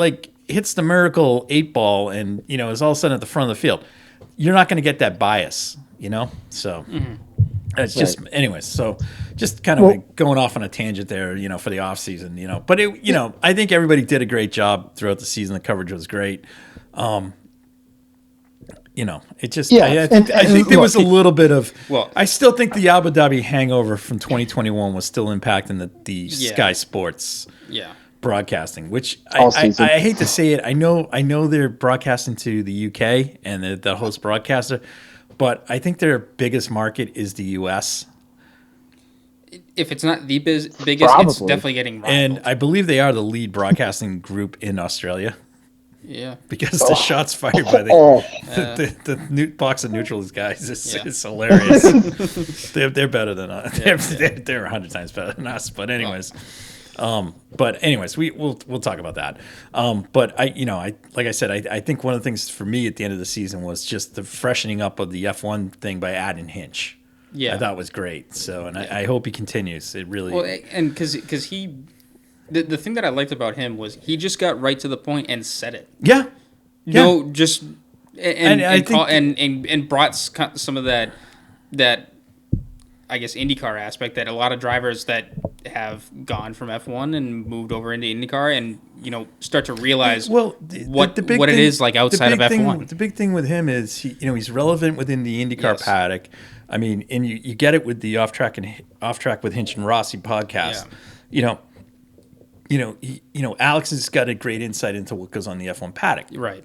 hits the miracle 8-ball and is all of a sudden at the front of the field, you're not going to get that bias. So. It's just, anyways. So, just kind of going off on a tangent there, for the off season, But I think everybody did a great job throughout the season. The coverage was great. It just, I think there was a little bit of. Well, I still think the Abu Dhabi hangover from 2021 was still impacting the Sky Sports. Broadcasting, which I hate to say it. I know they're broadcasting to the UK and the host broadcaster. But I think their biggest market is the U.S. If it's not the biggest, it's definitely getting rivaled. And I believe they are the lead broadcasting group in Australia. Yeah. Because the shots fired by the box of neutrals guys is hilarious. They're better than us. They're 100 times better than us. But anyways. We'll talk about that. But like I said, I think one of the things for me at the end of the season was just the freshening up of the F1 thing by adding Hinch. Yeah, I thought was great. So, and I hope he continues. It really and because he, the thing that I liked about him was he just got right to the point and said it. Yeah. Just and brought some of that I guess IndyCar aspect that a lot of drivers that have gone from F1 and moved over into IndyCar and start to realize what it is like outside of F1. The big thing with him is he's relevant within the IndyCar paddock. I mean, and you get it with the off track with Hinch and Rossi podcast. Yeah. Alex has got a great insight into what goes on the F1 paddock. Right.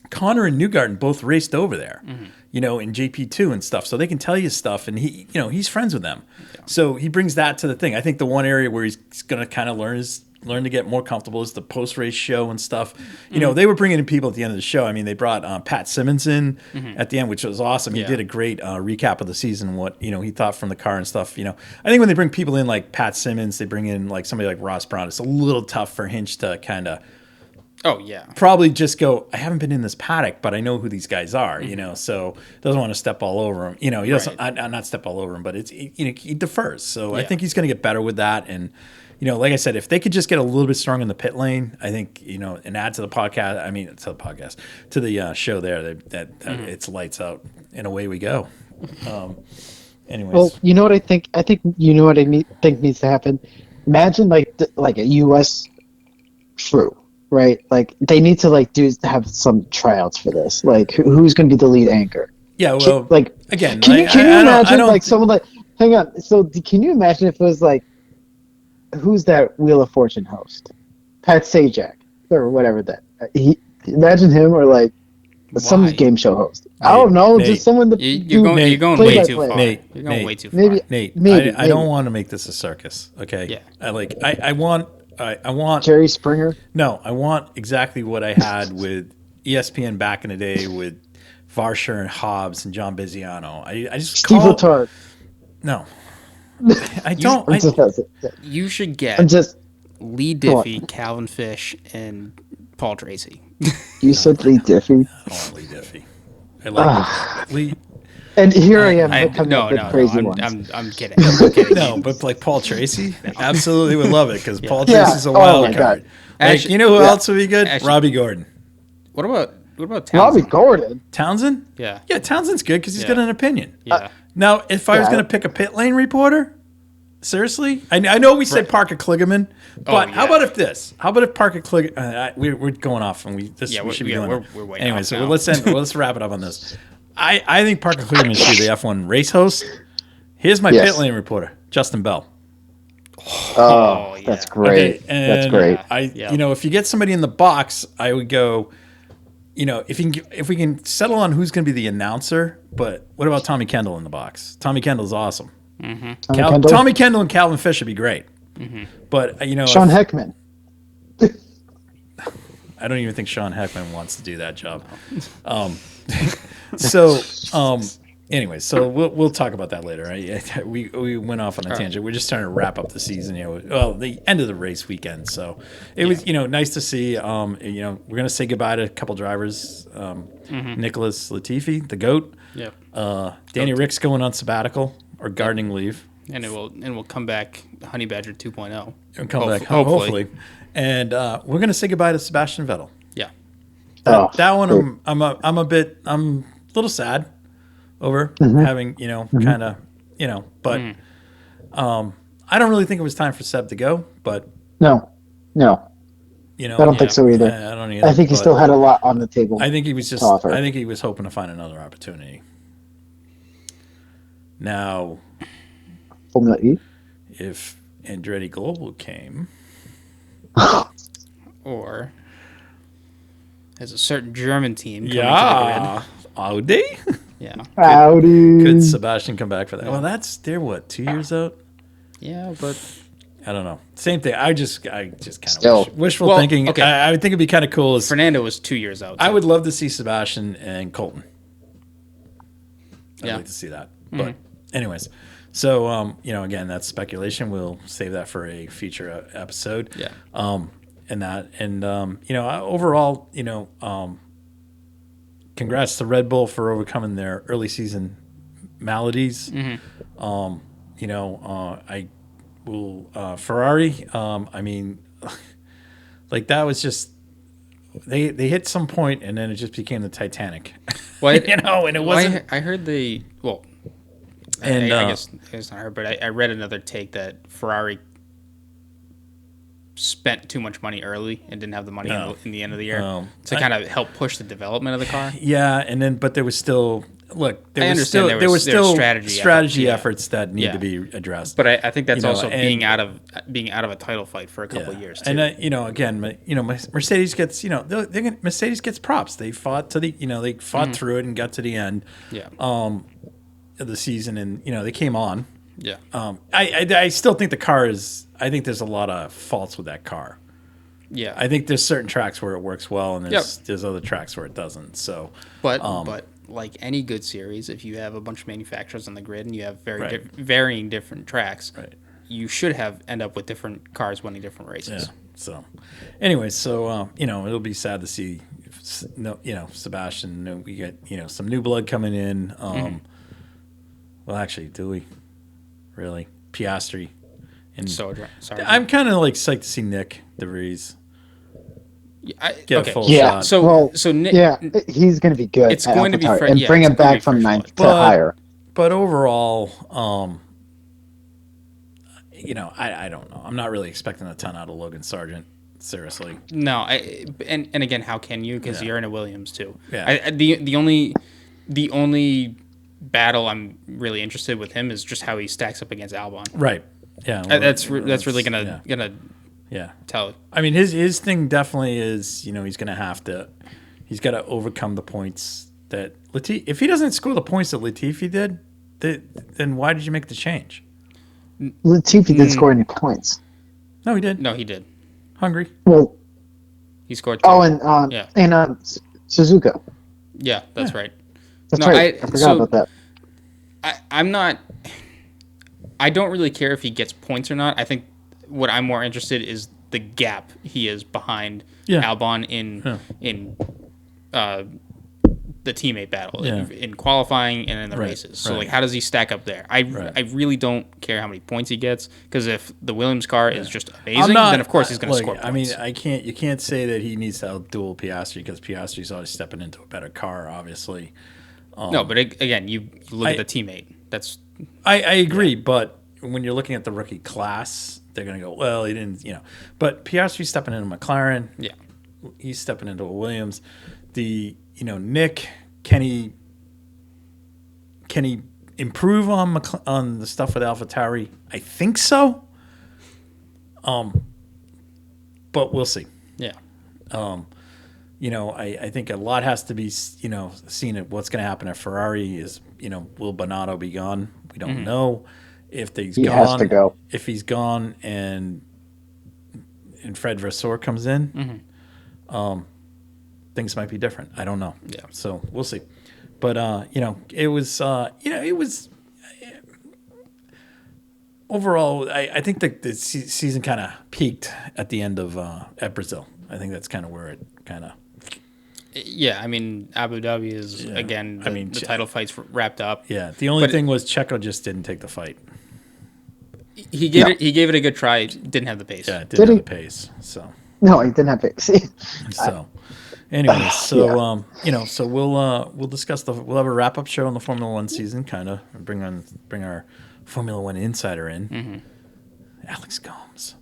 Connor and Newgarden both raced over there, in JP2 and stuff, so they can tell you stuff, and he's friends with them. Yeah. So he brings that to the thing. I think the one area where he's going to kind of learn to get more comfortable is the post-race show and stuff. They were bringing in people at the end of the show. I mean, they brought Pat Simmons in at the end, which was awesome. He did a great recap of the season, what he thought from the car and stuff. I think when they bring people in like Pat Simmons, they bring in like somebody like Ross Brown. It's a little tough for Hinch to kind of. Oh, yeah. Probably just go, I haven't been in this paddock, but I know who these guys are, so doesn't want to step all over him. He doesn't, not step all over him, but it's, he defers. So I think he's going to get better with that. And, like I said, if they could just get a little bit strong in the pit lane, I think, and add to the podcast, to the show there, that it's lights out and away we go. Anyways. Well, you know what I think? I think what I think needs to happen. Imagine like a U.S. crew. Right, like they need to have some tryouts for this. Like, who's going to be the lead anchor? Yeah, well, again, can you imagine someone like? Hang on. So, can you imagine if it was like, who's that Wheel of Fortune host? Pat Sajak or whatever that. Imagine him or some game show host. I don't know, Nate, just someone that you're going way too far. You're going way too far. Maybe. I don't want to make this a circus. Okay. Yeah. I want Jerry Springer. No, I want exactly what I had with ESPN back in the day with Varsher and Hobbs and John Biziano. I just Steve Letarte. No, I don't. You should get Lee Diffie, Calvin Fish, and Paul Tracy. You said Lee Diffie. I want Lee Diffie. I like Lee. And here I am coming up with crazy ones. I'm kidding. I'm kidding. No, but like Paul Tracy, absolutely would love it because Paul Tracy's a wild card. Actually, you know who else would be good? Robbie Gordon. What about Townsend? Robbie Gordon? Townsend? Yeah. Yeah, Townsend's good because he's got an opinion. Yeah. Now, if I was Yeah. going to pick a pit lane reporter, seriously, I know we said Parker Kligerman, but how about if this? How about if Parker Kligerman? We're going off, and we should be doing. We're way anyway. off So now. let's wrap it up on this. I think Parker Kligerman should be the F1 race host. Here's my pit lane reporter, Justin Bell. Oh, that's great. That's great. If you get somebody in the box, I would go. If we can settle on who's going to be the announcer, but what about Tommy Kendall in the box? Tommy Kendall's awesome. Mm-hmm. Tommy Kendall and Calvin Fish would be great. Mm-hmm. But Sean Heckman. I don't even think Sean Heckman wants to do that job. Anyway, so we'll talk about that later. We went off on a tangent. We're just trying to wrap up the season. The end of the race weekend. So it was nice to see. We're gonna say goodbye to a couple drivers. Nicholas Latifi, the GOAT. Yep. Danny Rick's going on sabbatical or gardening leave. And it will come back Honey Badger 2.0. And come back hopefully. And we're gonna say goodbye to Sebastian Vettel. Yeah. That one I'm a little sad over having, kind of, but I don't really think it was time for Seb to go, but No. I don't think so either. I don't either. I think he still had a lot on the table. I think he was I think he was hoping to find another opportunity. Now, Formula E? if Andretti Global came, or as a certain German team coming to the grid. Audi? Yeah. Howdy. Could Sebastian come back for that? Well, they're what, 2 years out? Yeah, but I don't know. Same thing. I just kind Still. of wishful thinking. Okay. I would think it'd be kind of cool. Fernando was 2 years out. I would love to see Sebastian and I'd like to see that. But anyways, so again, that's speculation. We'll save that for a future episode. Yeah. Overall, congrats to Red Bull for overcoming their early season maladies. I will Ferrari. That was just they hit some point and then it just became the Titanic. Well, and it wasn't. I heard I guess it's not heard, but I read another take that Ferrari spent too much money early and didn't have the money in the end of the year to kind of help push the development of the car. Yeah, but there was still there was still strategy efforts that need to be addressed. But I think that's also being out of a title fight for a couple of years too. And Mercedes gets Mercedes gets props. They fought to the they fought through it and got to the end. Yeah. Of the season, and they came on. Yeah. I still think the car is. I think there's a lot of faults with that car. Yeah. I think there's certain tracks where it works well, and there's other tracks where it doesn't. So, but like any good series, if you have a bunch of manufacturers on the grid and you have varying different tracks, you should end up with different cars winning different races. Yeah. So, anyway, it'll be sad to see, Sebastian. We get some new blood coming in. Well, actually, do we really Piastri? And sorry. I'm kind of psyched to see Nick DeVries get a full shot. So Nick, he's going to be good. It's going to be and bring him back from ninth to higher. But overall, I don't know. I'm not really expecting a ton out of Logan Sargent. Seriously. No, and again, how can you? Because you're in a Williams too. Yeah. The only battle I'm really interested with him is just how he stacks up against Albon. Right. Yeah. That's really gonna tell. I mean, his thing definitely is he's got to overcome the points that if he doesn't score the points that Latifi did, then why did you make the change? Latifi didn't score any points. No, he did. No, he did. Hungary. Well, he scored. And Suzuka. Yeah, that's right. That's right. I forgot about that. I'm not. I don't really care if he gets points or not. I think what I'm more interested is the gap he is behind Albon in the teammate battle in qualifying and in the races. So how does he stack up there? I really don't care how many points he gets, because if the Williams car is just amazing, then of course he's going to score points. I mean, you can't say that he needs to outduel Piastri, because Piastri's always stepping into a better car, obviously. No, but again, you look at the teammate. That's I agree, but when you're looking at the rookie class, they're going to go, well, he didn't, But Piastri's stepping into McLaren. yeah. He's stepping into a Williams. Nick, can he improve on the stuff with AlphaTauri? I think so. But we'll see. Yeah. I think a lot has to be, seen at what's going to happen at Ferrari is, will Bonotto be gone? We don't know. If he's gone, has to go. If he's gone and Fred Vasseur comes in, things might be different. I don't know. Yeah. So we'll see. But, it was, overall, I think the season kind of peaked at the end of at Brazil. I think that's kind of where it kind of. Yeah, I mean, Abu Dhabi is, again, the title fight's wrapped up. Yeah, the only thing was Checo just didn't take the fight. He gave it a good try. Didn't have the pace. Yeah, didn't have the pace. So. No, he didn't have pace. So, anyways, so we'll discuss we'll have a wrap up show on the Formula One season, kind of bring our Formula One insider in, Alex Gomes.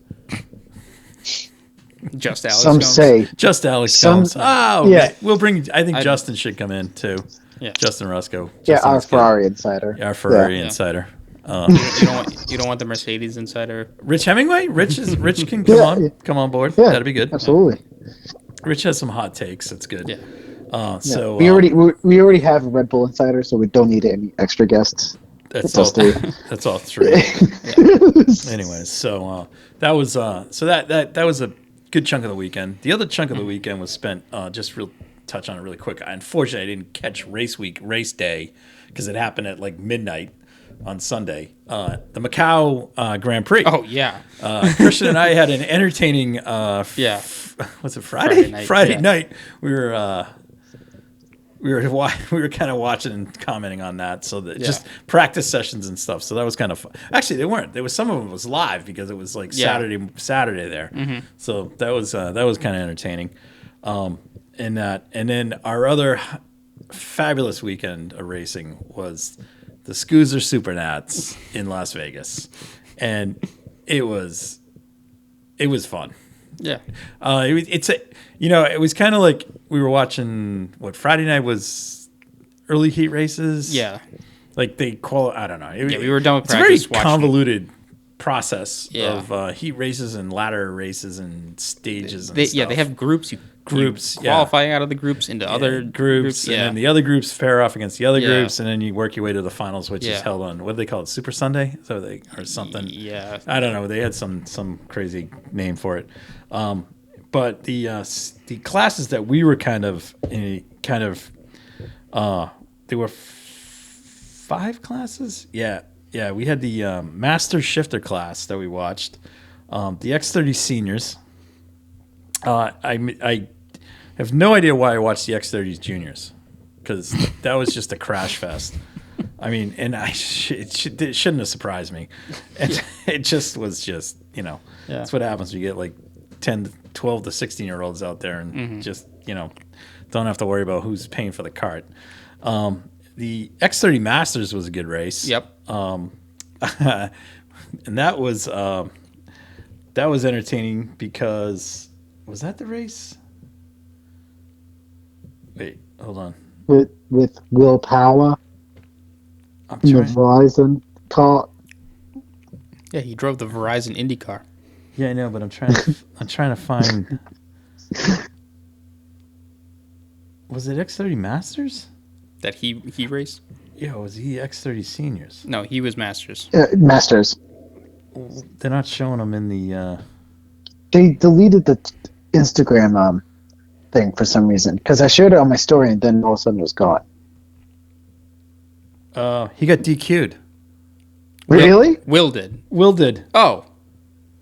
Just Alex. Some Gomes. say Just Alex Gomes. Oh, yeah. We'll bring. I think Justin should come in too. Yeah. Justin Rusco. Yeah, our Ferrari insider. Our Ferrari insider. You don't want the Mercedes insider. Rich Hemingway. Rich can come on board. Yeah, that'd be good. Absolutely. Rich has some hot takes. That's good. Yeah. So we already have a Red Bull insider, so we don't need any extra guests. That's all. That's all three. Anyways, so that was that was a good chunk of the weekend. The other chunk of the weekend was spent touch on it really quick. Unfortunately, I didn't catch race day because it happened at like midnight on Sunday. The Macau Grand Prix. Oh yeah. Christian and I had an entertaining. Was it Friday? Friday night. We were kind of watching and commenting on that. So that just practice sessions and stuff. So that was kind of fun. Actually, they weren't. There was some of them was live because it was like Saturday there. Mm-hmm. So that was kind of entertaining. And then our other fabulous weekend of racing was the SKUSA Supernats in Las Vegas, and it was fun. Yeah. It was kind of like we were watching Friday night was early heat races. Yeah. Like they call it, I don't know. We were done with It's practice. a very convoluted process of heat races and ladder races and stages and stuff. Yeah, they have groups. You qualify out of the groups into other groups. And then the other groups fare off against the other groups, and then you work your way to the finals, which is held on, what do they call it, Super Sunday? Or something? Yeah. I don't know. They had some crazy name for it. But the classes that we were there were 5 classes? Yeah. Yeah, we had the Master Shifter class that we watched. The X30 Seniors. I have no idea why I watched the X30s Juniors, because that was just a crash fest. I mean, and it shouldn't have surprised me. It just was that's what happens when you get like 10 to 12 to 16-year-olds out there and just, don't have to worry about who's paying for the cart. The X30 Masters was a good race. Yep. And that was entertaining because was that the race? Wait, hold on. With Will Power in the Verizon car. Yeah, he drove the Verizon Indycar. Yeah, I know, but I'm trying to find. Was it X30 Masters? That he raced? Yeah, was he X30 Seniors? No, he was Masters. Masters. They're not showing him in the. They deleted the Instagram thing for some reason because I shared it on my story and then all of a sudden it was gone. He got DQ'd. Really? Will did. Oh.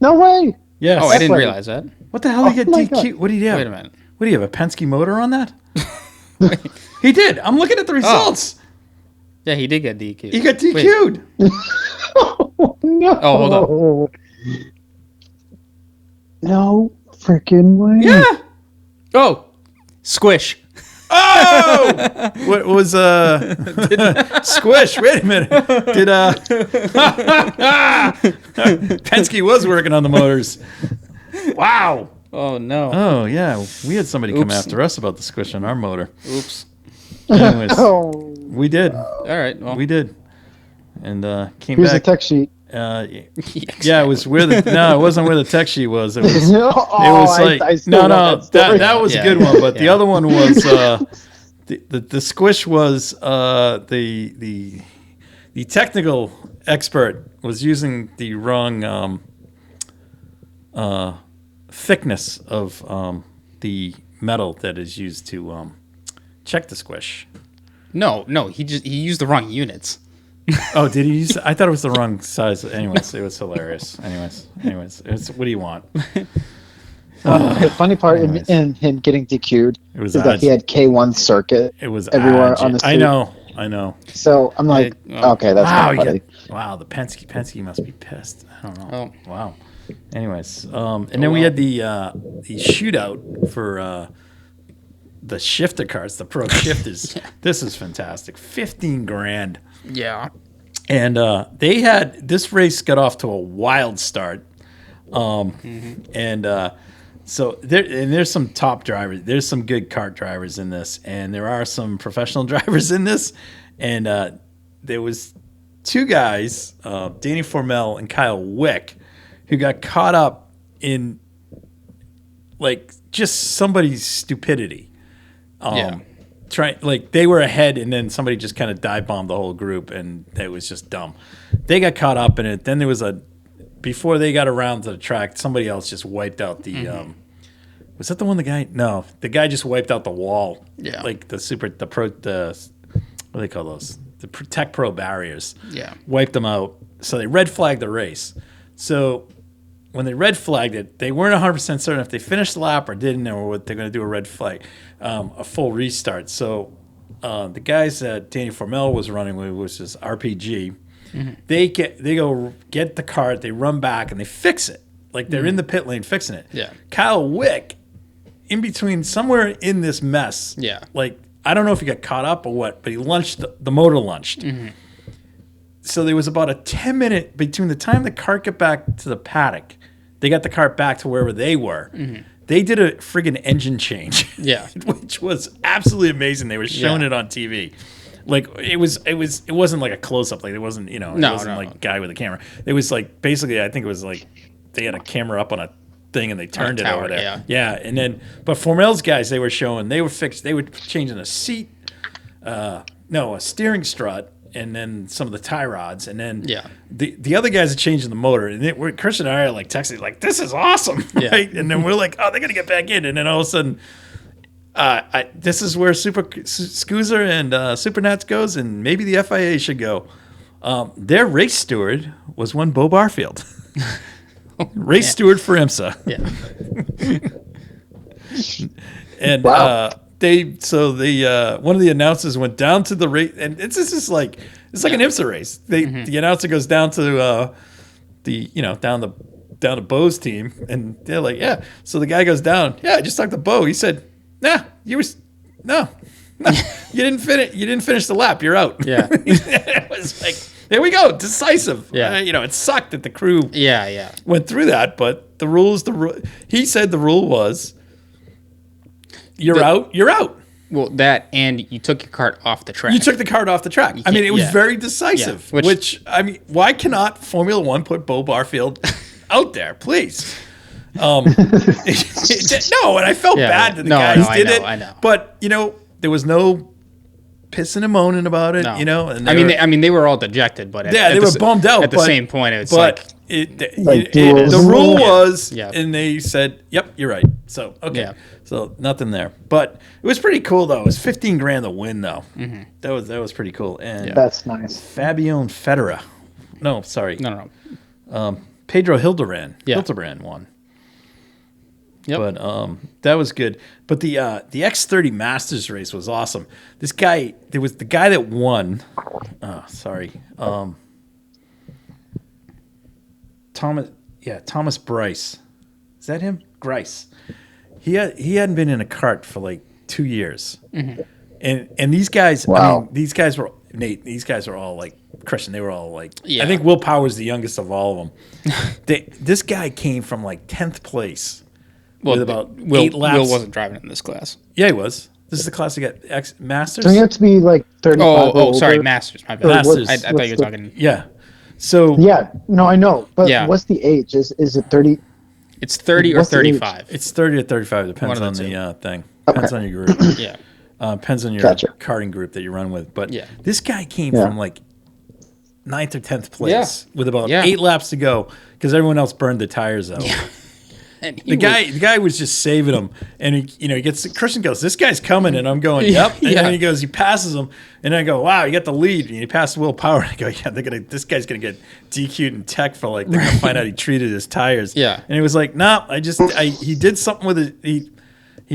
No way. Yes. Oh, I didn't realize that. What the hell did he get DQ'd? God. What did he have? Wait a minute. What do you have, a Penske motor on that? He did. I'm looking at the results. Yeah, he did get DQ'd. He got DQ'd. Oh, no. Oh, hold on. No freaking way. Yeah. Oh, squish. Oh, what was Squish? Wait a minute. Did Penske was working on the motors? Wow. Oh no. Oh yeah, we had somebody come Oops. after us about the squish on our motor. Oops. Anyways, Oh, we did. All right. Well, We did. And came here's the back. tech sheet. Yeah, it was where the it wasn't where the tech sheet was. It was. Oh, It was like I still love that was Yeah. a good one, but the Yeah. other one was the squish was the technical expert was using the wrong thickness of the metal that is used to check the squish. No, he used the wrong units. Oh, did he use? I thought it was the wrong size. Anyways, it was hilarious. Anyways, what do you want? The funny part Anyways. in him getting DQ'd It was is that he had K1 circuit It was everywhere on the I street. I know. So I'm like, okay, that's Wow, not funny. wow, the Penske must be pissed. I don't know. Oh. Wow. Anyways, and then we had the shootout for the shifter cars, the pro shifters. This is fantastic. 15 grand. Yeah. And they had this race got off to a wild start. And so there's some top drivers. There's some good kart drivers in this, and there are some professional drivers in this. And there was two guys, Danny Formel and Kyle Wick, who got caught up in like just somebody's stupidity. Yeah. They were ahead, and then somebody just kind of dive bombed the whole group, and it was just dumb. They got caught up in it. Then there was before they got around to the track, somebody else just wiped out the. Was that the one? No, the guy just wiped out the wall. Yeah. Like the what do they call those? The Tech Pro barriers. Yeah. Wiped them out. So they red flagged the race. So when they red flagged it, they weren't 100% certain if they finished the lap or didn't, or what they're going to do a red flag, a full restart. So the guys that Danny Formel was running with, which is RPG, they go get the cart, they run back, and they fix it. Like they're in the pit lane fixing it. Yeah. Kyle Wick, in between, somewhere in this mess. Yeah. Like I don't know if he got caught up or what, but he lunched the motor lunched. So there was about a 10-minute between the time the cart got back to the paddock, they got the cart back to wherever they were. They did a friggin' engine change. Yeah. Which was absolutely amazing. They were showing it on TV. Like it wasn't like a close up. Like it wasn't, it wasn't like a guy with a camera. It was like basically I think it was like they had a camera up on a thing and they turned it over there. Yeah. And then but Formel's guys they were changing a seat, a steering strut, and then some of the tie rods, and then the other guys are changing the motor, and Christian and I are like texting like, "This is awesome!" Right? And then we're like, "Oh, they're gonna get back in," and then all of a sudden, this is where SKUSA and Supernats goes, and maybe the FIA should go. Their race steward was one Bo Barfield, race steward for IMSA. Yeah. And Wow. one of the announcers went down to the race, and it's like an IMSA race. The announcer goes down to down to Bo's team, and they're like, yeah. So the guy goes down. Yeah, I just talked to Bo. He said, you didn't finish. You didn't finish the lap. You're out. Yeah. It was like, there we go, decisive. Yeah. It sucked that the crew Yeah. went through that, but the rules. He said the rule was. You're out. Well, that and you took your cart off the track. You took the cart off the track. I mean, it was very decisive. Yeah, Why cannot Formula One put Bo Barfield out there, please? No, and I felt bad that the guys did it. I know. But there was no pissing and moaning about it. No. And they were all dejected, but they were bummed out. At the same point, it's the rule was, Yeah. and they said, "Yep, you're right." So okay, Yeah. so nothing there, but it was pretty cool though. It was 15 grand to win though. That was pretty cool. And That's nice. Fabian Federer, no, sorry, no. Pedro Hildebrand, Yeah. won. Yep. But that was good. But the X30 Masters race was awesome. This guy, there was the guy that won. Thomas Bryce. Is that him? Grice. He hadn't been in a kart for like 2 years. And these guys, Wow. these guys were Nate. These guys were all like Christian. They were all like, Yeah. I think Will Power was the youngest of all of them. This guy came from like 10th place with about 8 laps. Will wasn't driving in this class. Yeah, he was. This is the class to get Masters. Don't you have to be like 35 or older? Sorry, Masters. My bad. Masters. I thought you were talking. Yeah. So Yeah, no, I know. But Yeah. what's the age? Is it 30? It's 30 or What's the age? 35. it's 30 or 35. Depends One on of the the thing. Depends on your group. Yeah. Depends on your Gotcha. karting group that you run with. But Yeah. this guy came Yeah. from like 9th or 10th place with about Yeah. 8 laps to go because everyone else burned the tires out. And The guy was just saving him, and he gets Christian goes, "This guy's coming," and I'm going, "Yep." And then he goes, he passes him, and I go, "Wow, you got the lead." And he passed Will Power, and I go, "Yeah, this guy's gonna get DQ'd in tech for like they're gonna find out he treated his tires." Yeah. And he was like, "No, he did something with it. He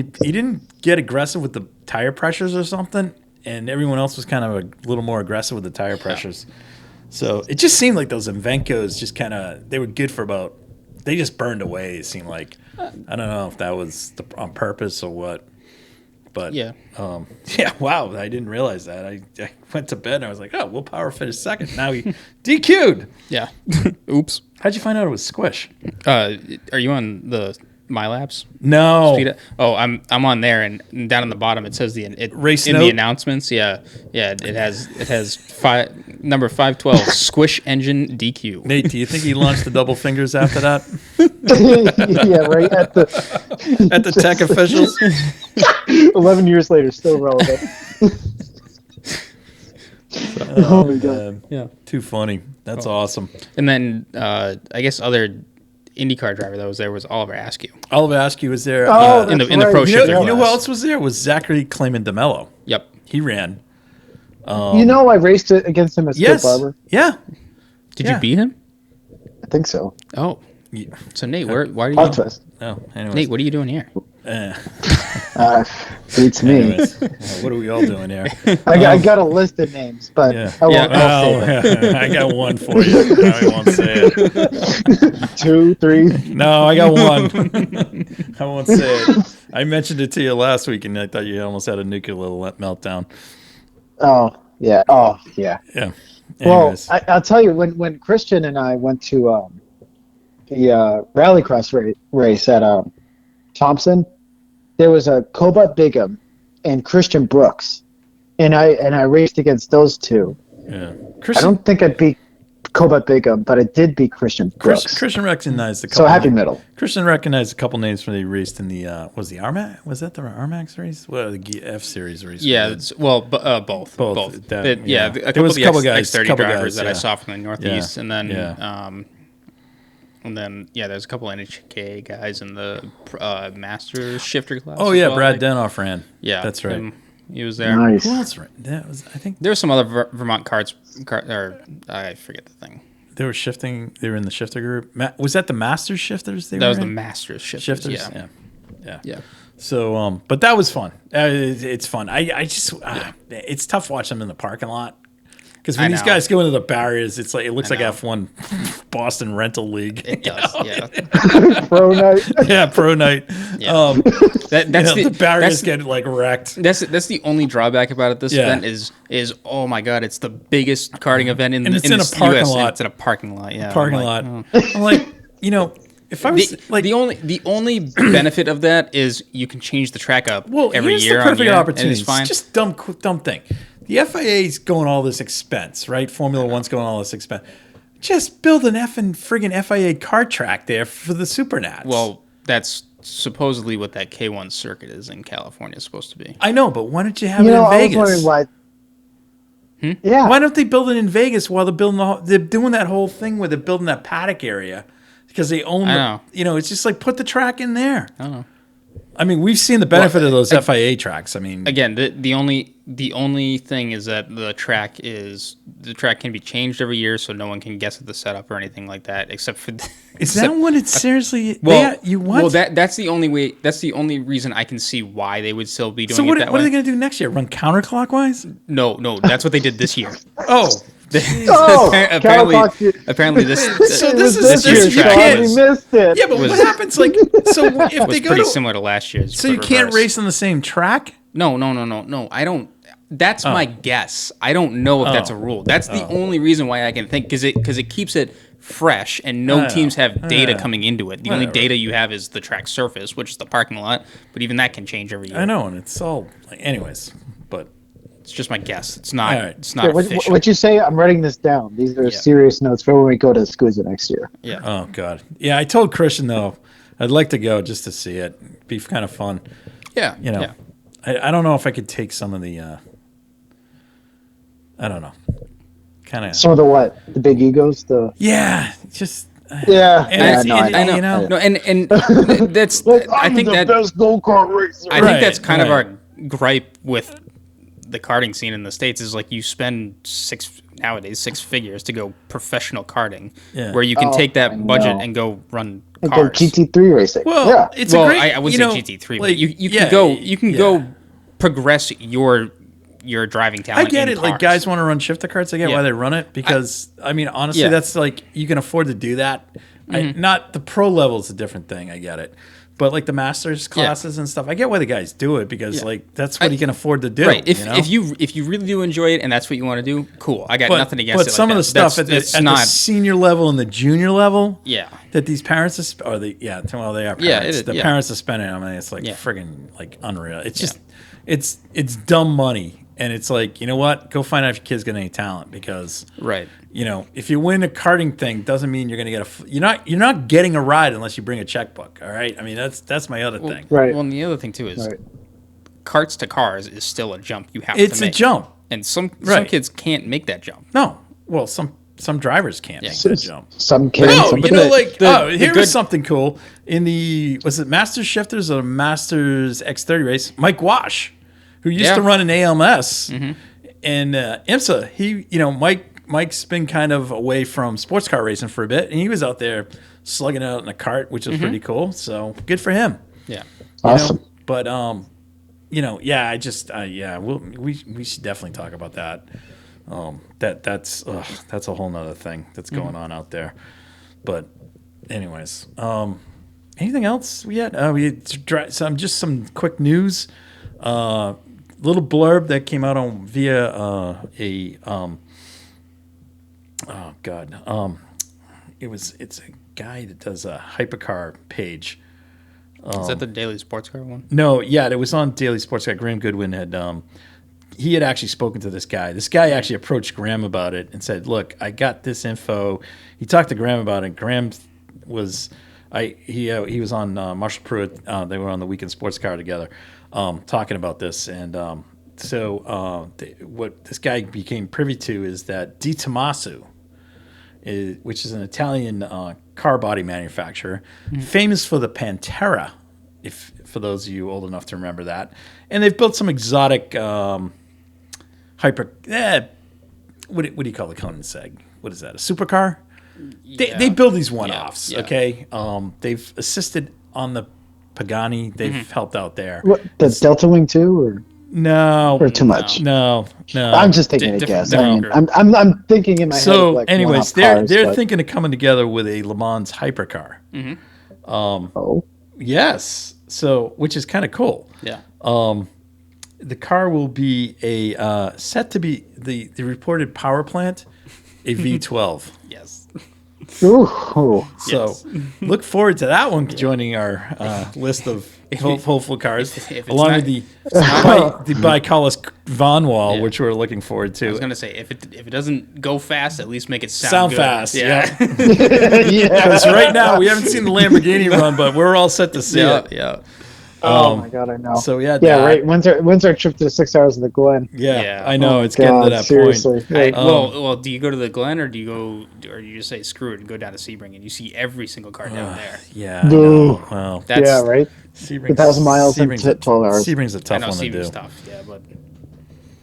didn't get aggressive with the tire pressures or something, and everyone else was kind of a little more aggressive with the tire pressures. So it just seemed like those Invencos just kind of they were good for about." They just burned away. It seemed like I don't know if that was on purpose or what, but Yeah. yeah. Wow, I didn't realize that. I went to bed and I was like, oh, Will Power finished second. Now he DQ'd. Yeah. Oops. How'd you find out it was Squish? Are you on the MyLabs? No, Oh, I'm on there, and down on the bottom it says Race in note? the announcements. Yeah. It has number 512 Squish Engine DQ. Nate, do you think he launched the double fingers after that Yeah, right at the at the tech officials? 11 years later, still relevant. Oh my god. Man, Yeah. too funny. That's awesome. And then I guess other IndyCar driver that was there was Oliver Askew Oliver Askew was there. Oh, in the that's right. pro you shifter know who class. else was there? Was Zachary Clayman DeMello. Yep. He ran. You know, I raced it against him at Yes. Skip Barber. Yeah. Did Yeah. you beat him? I think so. Oh. Yeah. So Nate, why are you? Podfest. No. Anyways. Nate, what are you doing here? Beats me. Anyways. What are we all doing here? I got a list of names, but Yeah. I won't I'll save it. Oh, I got one for you. I won't say it. 2, 3. No, I got one. I won't say it. I mentioned it to you last week, and I thought you almost had a nuclear little meltdown. Oh, yeah. Oh, yeah. Yeah. Well, Anyways. I'll tell you, when Christian and I went to the rallycross race at Thompson, there was a Cobalt Bigham and Christian Brooks, and I raced against those two. Yeah. I don't think I beat Cobalt Bigham, but I did beat Christian Brooks. Christian recognized a couple. So happy middle. Christian recognized a couple names from the raced in the was the Armac? Was that the Armax race? Well, the F Series race. Yeah, both. Both. That, It- yeah. a There couple was of a the couple guys- X30 couple drivers guys, that yeah. I saw from the Northeast, Yeah. and then Yeah. there's a couple NHK guys in the Masters shifter class. Oh as yeah, well, Brad like- Denoff ran. Yeah, That's right. He was there. Nice. Who else ran? That was I think There were some other Vermont carts, or I forget the thing. they were shifting. They were in the shifter group. Was that the Masters shifters? That was the Masters shifters. shifters. Yeah. Yeah. So, but that was fun. It's fun. I just it's tough watching them in the parking lot because when I these know. guys go into the barriers, it's like it looks I like know. F1 Boston rental league. It does. Yeah. Pro night. Yeah, pro night. Yeah. That's The barriers get like wrecked. That's the only drawback about it. This Yeah. event is oh my god, it's the biggest karting event in And it's in in the a parking US, and lot. It's in a parking lot. Yeah, Parking I'm lot. like, oh. I'm like, if I was like the only benefit of that is you can change the track up every here's year the on perfect year, opportunity. and it's fine. Just dumb thing. The FIA's going all this expense, right? Formula One's going all this expense. Just build an friggin' FIA kart track there for the Supernats. Well, that's supposedly what that K1 circuit is in California supposed to be. I know, but why don't you have You it know, in I was Vegas? wondering why. Yeah. Why don't they build it in Vegas while they're building they're doing that whole thing where they're building that paddock area because they own. I know. It's just like put the track in there. I don't know. I mean, we've seen the benefit of those FIA tracks. I mean, Again, the only thing is that the track can be changed every year, so no one can guess at the setup or anything like that, except for. is that what it's seriously? Well, you what? Well, that's the only way. That's the only reason I can see why they would still be doing so it what that are way. they going to do next year? Run counterclockwise? No, that's what they did this year. Oh, Oh, apparently this. So this is- this this year's is- track can't- We was, missed it. yeah, but was- what happens? Like, so if was they go pretty to, similar to last year's. so but you can't reversed. race on the same track? No. I don't. That's my guess. I don't know if that's a rule. That's the only reason why I can think, because it keeps it fresh, and no teams have data coming into it. The only data you have is the track surface, which is the parking lot, but even that can change every year. I know, and it's all anyways, but it's just my guess. It's not. Right. It's not official. What you say? I'm writing this down. These are serious notes for when we go to SKUSA next year. Yeah. Oh God. Yeah, I told Christian though, I'd like to go just to see it. It'd be kind of fun. Yeah. Yeah. I don't know if I could take some of the. I don't know. Kind of. Some of the what? The big egos. Just. Yeah. And I know. You know. No, and that's. I think that best go-kart racer. I think that's kind of our gripe with the karting scene in the States is like you spend six figures to go professional karting, where you can take that budget and go run cars. Go GT3 racing. Well, it's a great. I would say GT3, but you can go progress your driving talent. I get it. cars. Like guys want to run shifter karts. I get why they run it because I mean honestly, that's like you can afford to do that. Not the pro level is a different thing. I get it. But like the masters classes and stuff, I get why the guys do it because like that's what he can afford to do. Right. If you really do enjoy it and that's what you want to do, cool. I got nothing against it. But some of the stuff at the senior level and the junior level, that these parents are they are parents. Parents are spending. I mean, it's like friggin' like unreal. It's just it's dumb money. And it's like, you know what? Go find out if your kid's got any talent because, you know, if you win a karting thing, doesn't mean you're going to get you're not getting a ride unless you bring a checkbook. All right. I mean, that's my other thing. Right. Well, and the other thing too is karts to cars is still a jump you have to make. It's a jump, and some kids can't make that jump. No. Well, some drivers can't make that jump. Some kids. No, you know, here was something cool in was it Masters Shifters or Masters X30 race? Mike Wash, who used to run an ALMS and IMSA. Mike's been kind of away from sports car racing for a bit, and he was out there slugging out in a kart, which was pretty cool. So good for him. Yeah, awesome. But we should definitely talk about that. That's a whole nother thing that's going on out there. But anyways, anything else we had? Some quick news. Little blurb that came out via it's a guy that does a hypercar page. Is that the Daily Sports Car one? No, it was on Daily Sports Car. Graham Goodwin had he had actually spoken to this guy. This guy actually approached Graham about it and said, "Look, I got this info." He talked to Graham about it. Graham was he was on Marshall Pruitt. They were on the Weekend Sports Car together. Talking about this, and what this guy became privy to is that Di Tommaso, which is an Italian car body manufacturer, famous for the Pantera, for those of you old enough to remember that, and they've built some exotic what do you call the Koenigsegg? What is that? A supercar? They build these one-offs. Yeah. Okay, they've assisted on the Pagani, they've helped out there. What, the Delta Wing too, or no, or too much? No. I'm just taking a guess. I mean, I'm thinking in my head. So, like anyways, they're thinking of coming together with a Le Mans hypercar. Yes. So, which is kind of cool. Yeah. The car will be set to be the reported power plant, a V12. Yes. Ooh. So look forward to that one joining our list of hopeful cars, along with the Bicolis Von Wall, which we're looking forward to. I was going to say, if it doesn't go fast, at least make it sound good. Fast. Yeah. Because right now we haven't seen the Lamborghini run, but we're all set to see it. Yeah. Oh my God, I know. So right. When's our trip to the 6 hours of the Glen? Yeah, I know it's getting to that seriously. point. Well, do you go to the Glen or do you just say screw it and go down to Sebring and you see every single car down there? Yeah. I know. Well, right. Sebring's 1,000 miles in 12 hours. Sebring's a tough one to do. Sebrings tough, yeah, but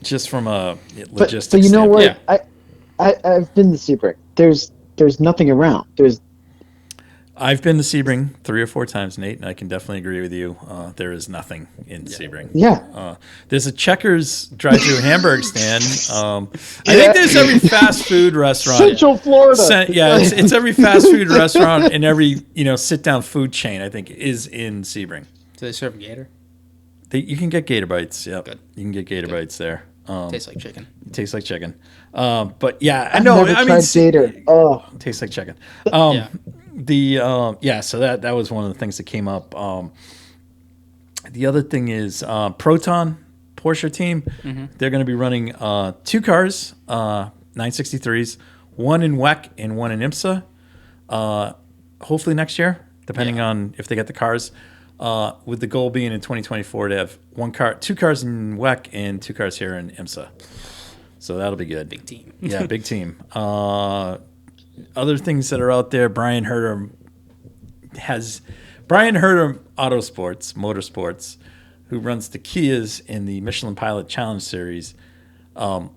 just from a logistics. But you know what? Yeah. I've been to Sebring. There's nothing around. I've been to Sebring 3 or 4 times, Nate, and I can definitely agree with you. There is nothing in Sebring. Yeah. There's a Checkers drive-through hamburger stand. I think there's every fast food restaurant. Central Florida. It's every fast food restaurant and every sit-down food chain, I think, is in Sebring. do they serve gator? You can get Gator Bites. Yep. Good. You can get Gator Bites there. Tastes like chicken. Tastes like chicken. But yeah, I've never tried Gator. Oh, tastes like chicken. Yeah. So that was one of the things that came up. The other thing is Proton Porsche team. They're going to be running 2 cars, 963s, one in WEC and one in IMSA. Hopefully next year, depending on if they get the cars. With the goal being in 2024 to have 2 cars in WEC and 2 cars here in IMSA. So that'll be good. Big team. Yeah, big team. Other things that are out there, Brian Herter Motorsports, who runs the Kias in the Michelin Pilot Challenge Series. The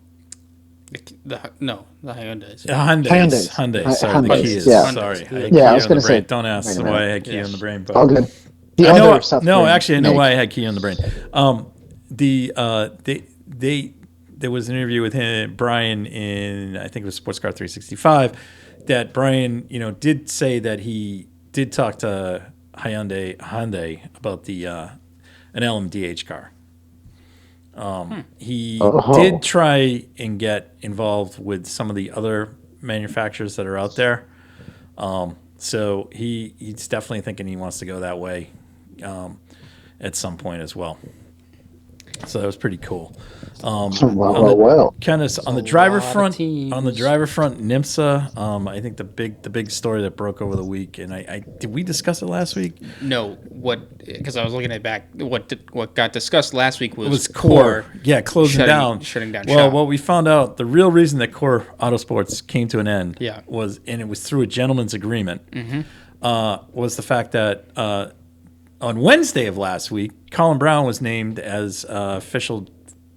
Hyundais. Hyundai. Sorry, the Kias. Yeah. Sorry. I was going to say. Don't ask why I had Kia on the brain. But All good. I know why I had Kia on the brain. There was an interview with Brian in, I think it was Sports Car 365, that Brian, did say that he did talk to Hyundai about the an LMDH car. He did try and get involved with some of the other manufacturers that are out there. So he's definitely thinking he wants to go that way at some point as well. So that was pretty cool. Well. Kind of on the driver front, NIMSA. I think the big story that broke over the week, and I did we discuss it last week? No, because I was looking at back. What got discussed last week was Core. Yeah, shutting down shop. Well, what we found out, the real reason that Core Autosports came to an end, was, and it was through a gentleman's agreement, was the fact that on Wednesday of last week, Colin Brown was named as official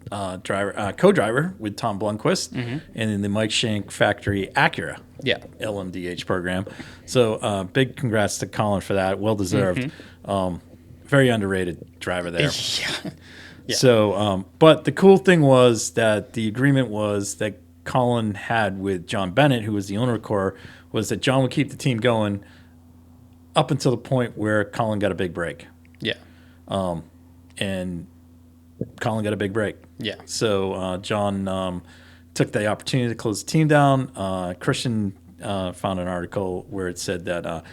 co-driver with Tom Blomqvist and in the Mike Shank Factory Acura LMDH program. So big congrats to Colin for that. Well deserved. Very underrated driver there. Yeah. So, but the cool thing was that the agreement was that Colin had with John Bennett, who was the owner of Core, was that John would keep the team going up until the point where Colin got a big break. Yeah. And Colin got a big break. Yeah. So John took the opportunity to close the team down. Christian found an article where it said that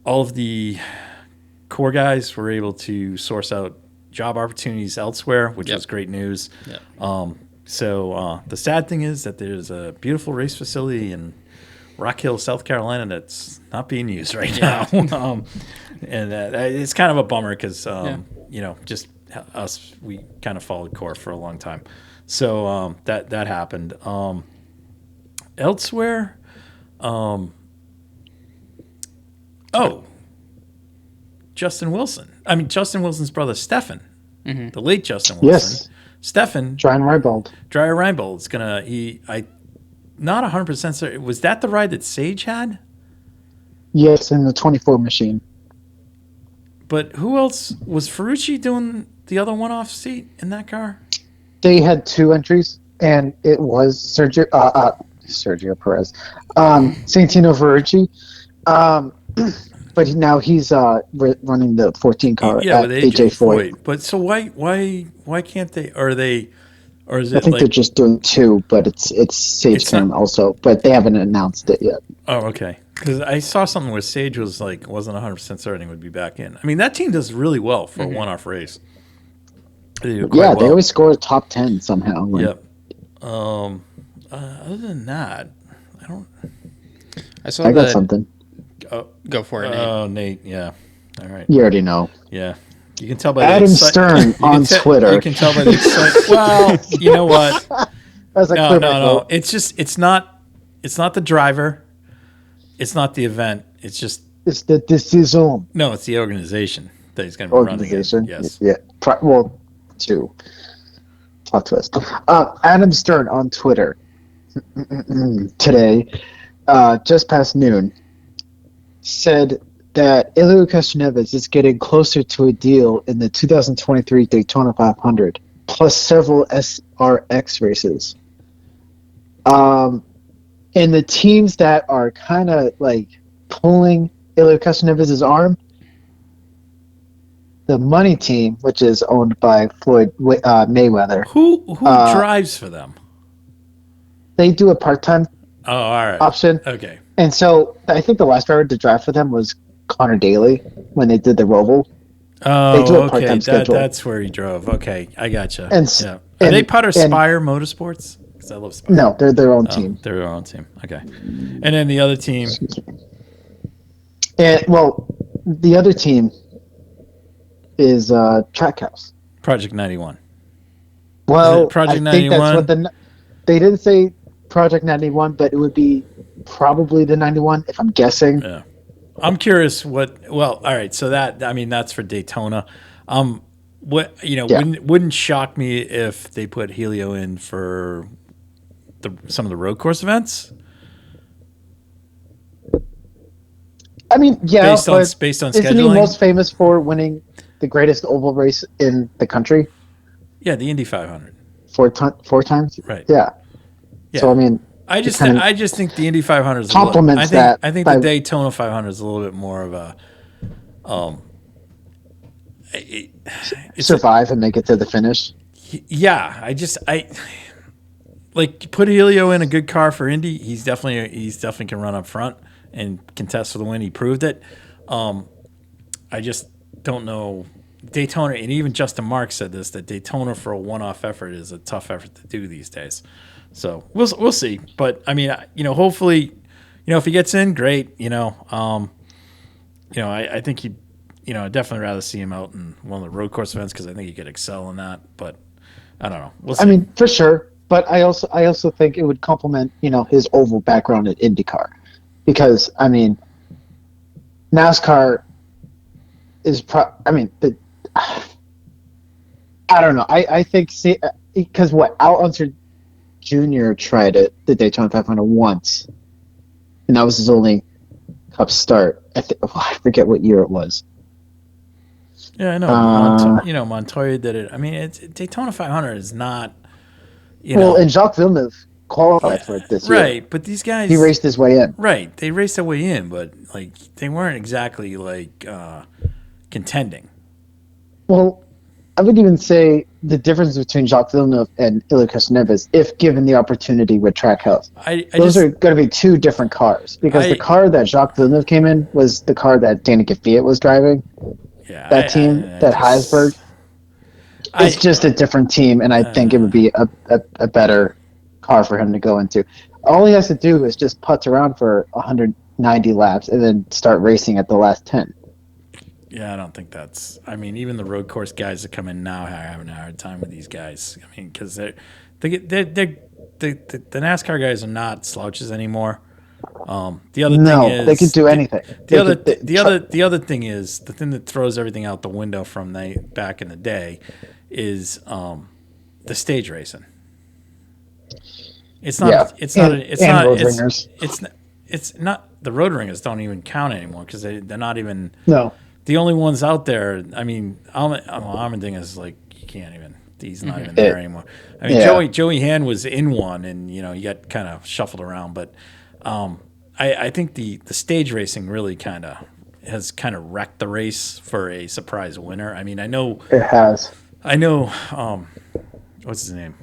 all of the Core guys were able to source out job opportunities elsewhere, which was great news. Yep. So the sad thing is that there's a beautiful race facility in Rock Hill, South Carolina, that's not being used right now. And it's kind of a bummer because, just us, we kind of followed Core for a long time. So that happened. Elsewhere, Justin Wilson. I mean, Justin Wilson's brother, Stefan, the late Justin Wilson. Yes. Stefan. Dreyer Reinbold is going to, not 100% certain. Was that the ride that Sage had? Yes, in the 24 machine. But who else? Was Ferrucci doing the other one-off seat in that car? They had 2 entries, and it was Sergio Perez. Santino Ferrucci. But now he's running the 14 car at AJ Foyt. But so why can't they? Or is it? I think they're just doing 2, but it's Sage Cam also, but they haven't announced it yet. Oh, okay. Because I saw something where Sage wasn't 100% certain he would be back in. I mean, that team does really well for a one-off race. They do quite well. They always score top 10 somehow. Yep. Other than that, I don't. I got something. Go for it, Nate. Oh, Nate. Yeah. All right. You already know. Yeah. You can tell by Adam Stern on Twitter. You can tell by the excitement. Well, you know what? No. It's not the driver. It's not the event. It's the decision. No, it's the organization that he's going to be running it. Yes. Yeah. Well, 2. Plot twist. Adam Stern on Twitter today, just past noon, said that Ilya Castroneves is getting closer to a deal in the 2023 Daytona 500, plus several SRX races. And the teams that are kind of pulling Ilya Castroneves' arm, the money team, which is owned by Floyd Mayweather. Who drives for them? They do a part-time all right. option. Okay. And so I think the last driver to drive for them was Connor Daly when they did the Roval. They do a part-time schedule. That's where he drove. Okay, I gotcha. Are they part of Spire Motorsports? Because I love Spire. No, they're their own team. They're their own team. Okay. And then the other team. The other team is Trackhouse. Project 91. Well, Project I think 91? that's what they didn't say Project 91, but it would be probably the 91 if I'm guessing. Yeah. I'm curious all right, so that's for Daytona. Wouldn't shock me if they put Helio in for some of the road course events. I mean, yeah, based on scheduling. Isn't he most famous for winning the greatest oval race in the country? Yeah, the Indy 500. Four times. Right. Yeah. So I mean, I just think the Indy 500 is complements that. I think the Daytona 500 is a little bit more of a survive and make it to the finish. Yeah, I put Helio in a good car for Indy. He's definitely can run up front and contest for the win. He proved it. I just don't know Daytona, and even Justin Marks said this, that Daytona for a one-off effort is a tough effort to do these days. So we'll see. But I mean, hopefully, if he gets in, great. I think I'd definitely rather see him out in one of the road course events because I think he could excel in that. But I don't know. We'll see. I mean, for sure. But I also think it would complement, his oval background at IndyCar, because I mean, NASCAR is I don't know. I think because Al Unser Jr. tried it, the Daytona 500 once, and that was his only Cup start. I forget what year it was. Yeah, I know. Montoya did it. I mean, Daytona 500 is not. And Jacques Villeneuve qualified for it this year. Right, but these guys. He raced his way in. Right, they raced their way in, but they weren't exactly contending. Well, I would even say the difference between Jacques Villeneuve and Ilya Neves, if given the opportunity with Trackhouse, those are going to be two different cars. Because the car that Jacques Villeneuve came in was the car that Danica Fiat was driving. Yeah, Heisberg. It's just a different team, and I think it would be a better car for him to go into. All he has to do is just putz around for 190 laps and then start racing at the last 10. Yeah, I don't think that's. I mean, even the road course guys that come in now are having a hard time with these guys. I mean, because the NASCAR guys are not slouches anymore. The other thing is they can do anything. The other thing is the thing that throws everything out the window from back in the day is the stage racing. It's not. It's not. The road ringers don't even count anymore because they're not even. No. The only ones out there, I mean, Almending is you can't even. He's not even there anymore. I mean, Joey Hand was in one, and he got kind of shuffled around. But I think the stage racing really has wrecked the race for a surprise winner. I mean, I know it has. I know. What's his name?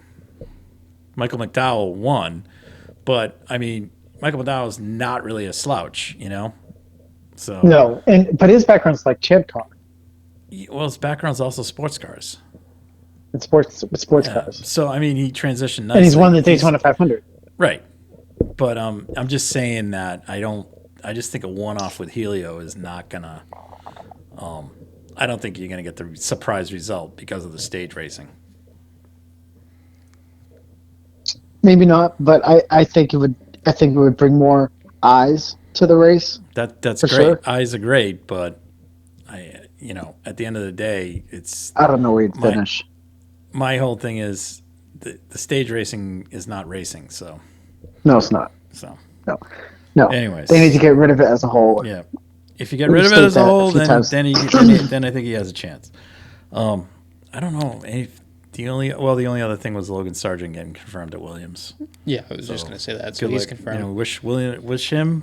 Michael McDowell won, but I mean, Michael McDowell's not really a slouch, So no, but his background's like champ car. Well, his background's also sports cars. It's sports cars. So I mean, he transitioned nicely. And he's won the Daytona 500. Right, but I'm just saying that I just think a one-off with Helio is not gonna. I don't think you're gonna get the surprise result because of the stage racing. Maybe not, but I think it would. I think it would bring more eyes to the race. That's great. Sure. Eyes are great, but at the end of the day, it's. I don't know where you'd finish. My whole thing is the stage racing is not racing, so. No, it's not. So. No. Anyways, they need to get rid of it as a whole. Yeah, if you get rid of it as a whole, then I think he has a chance. I don't know. The only other thing was Logan Sargent getting confirmed at Williams. Yeah, I was just going to say that. So he's confirmed. Wish him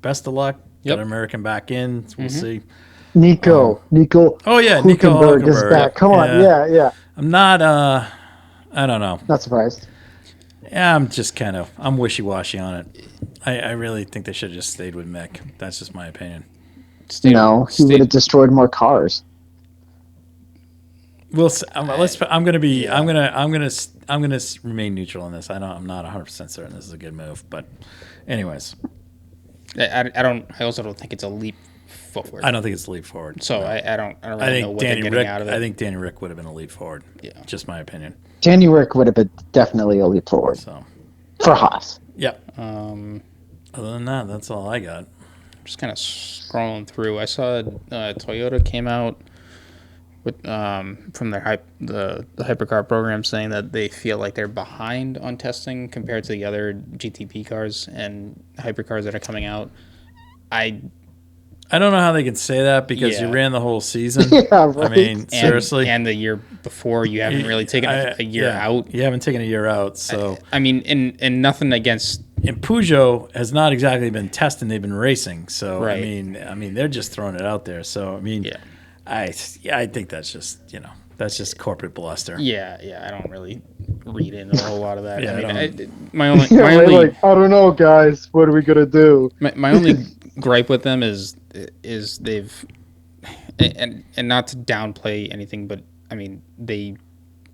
best of luck. Get American back in. We'll see. Nico Oh yeah, Nico Hülkenberg is Hülkenberg. back. Come on, yeah. I'm not. I don't know. Not surprised. Yeah, I'm just I'm wishy-washy on it. I really think they should have just stayed with Mick. That's just my opinion. He would have destroyed more cars. I'm gonna remain neutral on this. I'm not 100% certain this is a good move, but anyways, I also don't think it's a leap forward. I don't think it's a leap forward. So no. I don't really know what they're getting out of it. I think Danny Rick would have been a leap forward. Yeah, just my opinion. Danny Rick would have been definitely a leap forward. So for Haas. Yep. Other than that, that's all I got. Just kind of scrolling through. I saw Toyota came out with from their the hypercar program saying that they feel like they're behind on testing compared to the other GTP cars and hypercars that are coming out. I don't know how they can say that because you ran the whole season. Yeah, right. I mean, seriously. And the year before, you haven't really taken a year out. You haven't taken a year out, so. I mean, and nothing against. And Peugeot has not exactly been testing; they've been racing. So right. I mean, they're just throwing it out there. So I mean, I think that's just that's just corporate bluster. Yeah, I don't really read into a whole lot of that. Yeah, I mean, my only I don't know, guys. What are we gonna do? My only gripe with them is they've and not to downplay anything, but I mean they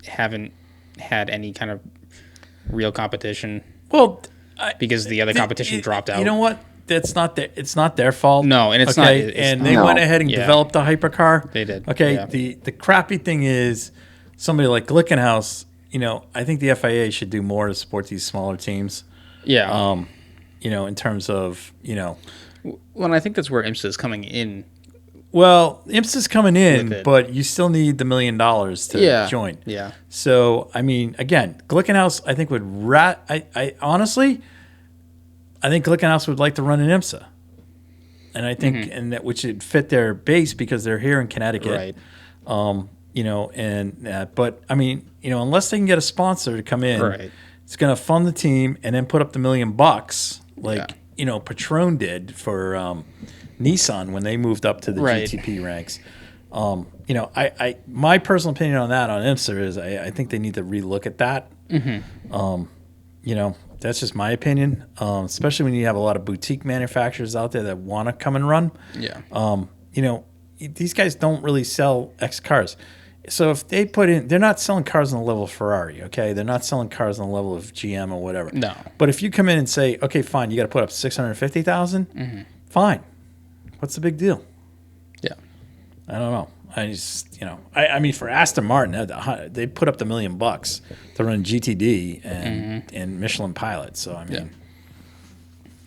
haven't had any kind of real competition. Well, because the other competition dropped out. You know what? It's not their fault. No, and it's not. And they went ahead and developed a hypercar. They did. Okay. Yeah. The crappy thing is somebody like Glickenhaus. I think the FIA should do more to support these smaller teams. Yeah. In terms of Well, I think that's where IMSA is coming in. Well, IMSA's coming in, but you still need the $1 million to join. Yeah. So, I mean, again, Glickenhaus, I think would I honestly, I think Glickenhaus would like to run an IMSA. And I think which would fit their base because they're here in Connecticut. Right. But I mean, unless they can get a sponsor to come in, right. It's going to fund the team and then put up the $1 million like Patron did for Nissan when they moved up to the GTP ranks. My personal opinion on that on IMSA is I think they need to relook at that. That's just my opinion, especially when you have a lot of boutique manufacturers out there that want to come and run. Yeah. These guys don't really sell X cars. So if they put in, they're not selling cars on the level of Ferrari, okay? They're not selling cars on the level of GM or whatever. No. But if you come in and say, okay, fine, you got to put up 650,000, fine. What's the big deal? Yeah. I don't know. I just, I mean, for Aston Martin, they put up the $1 million to run GTD and Michelin Pilot. So I mean,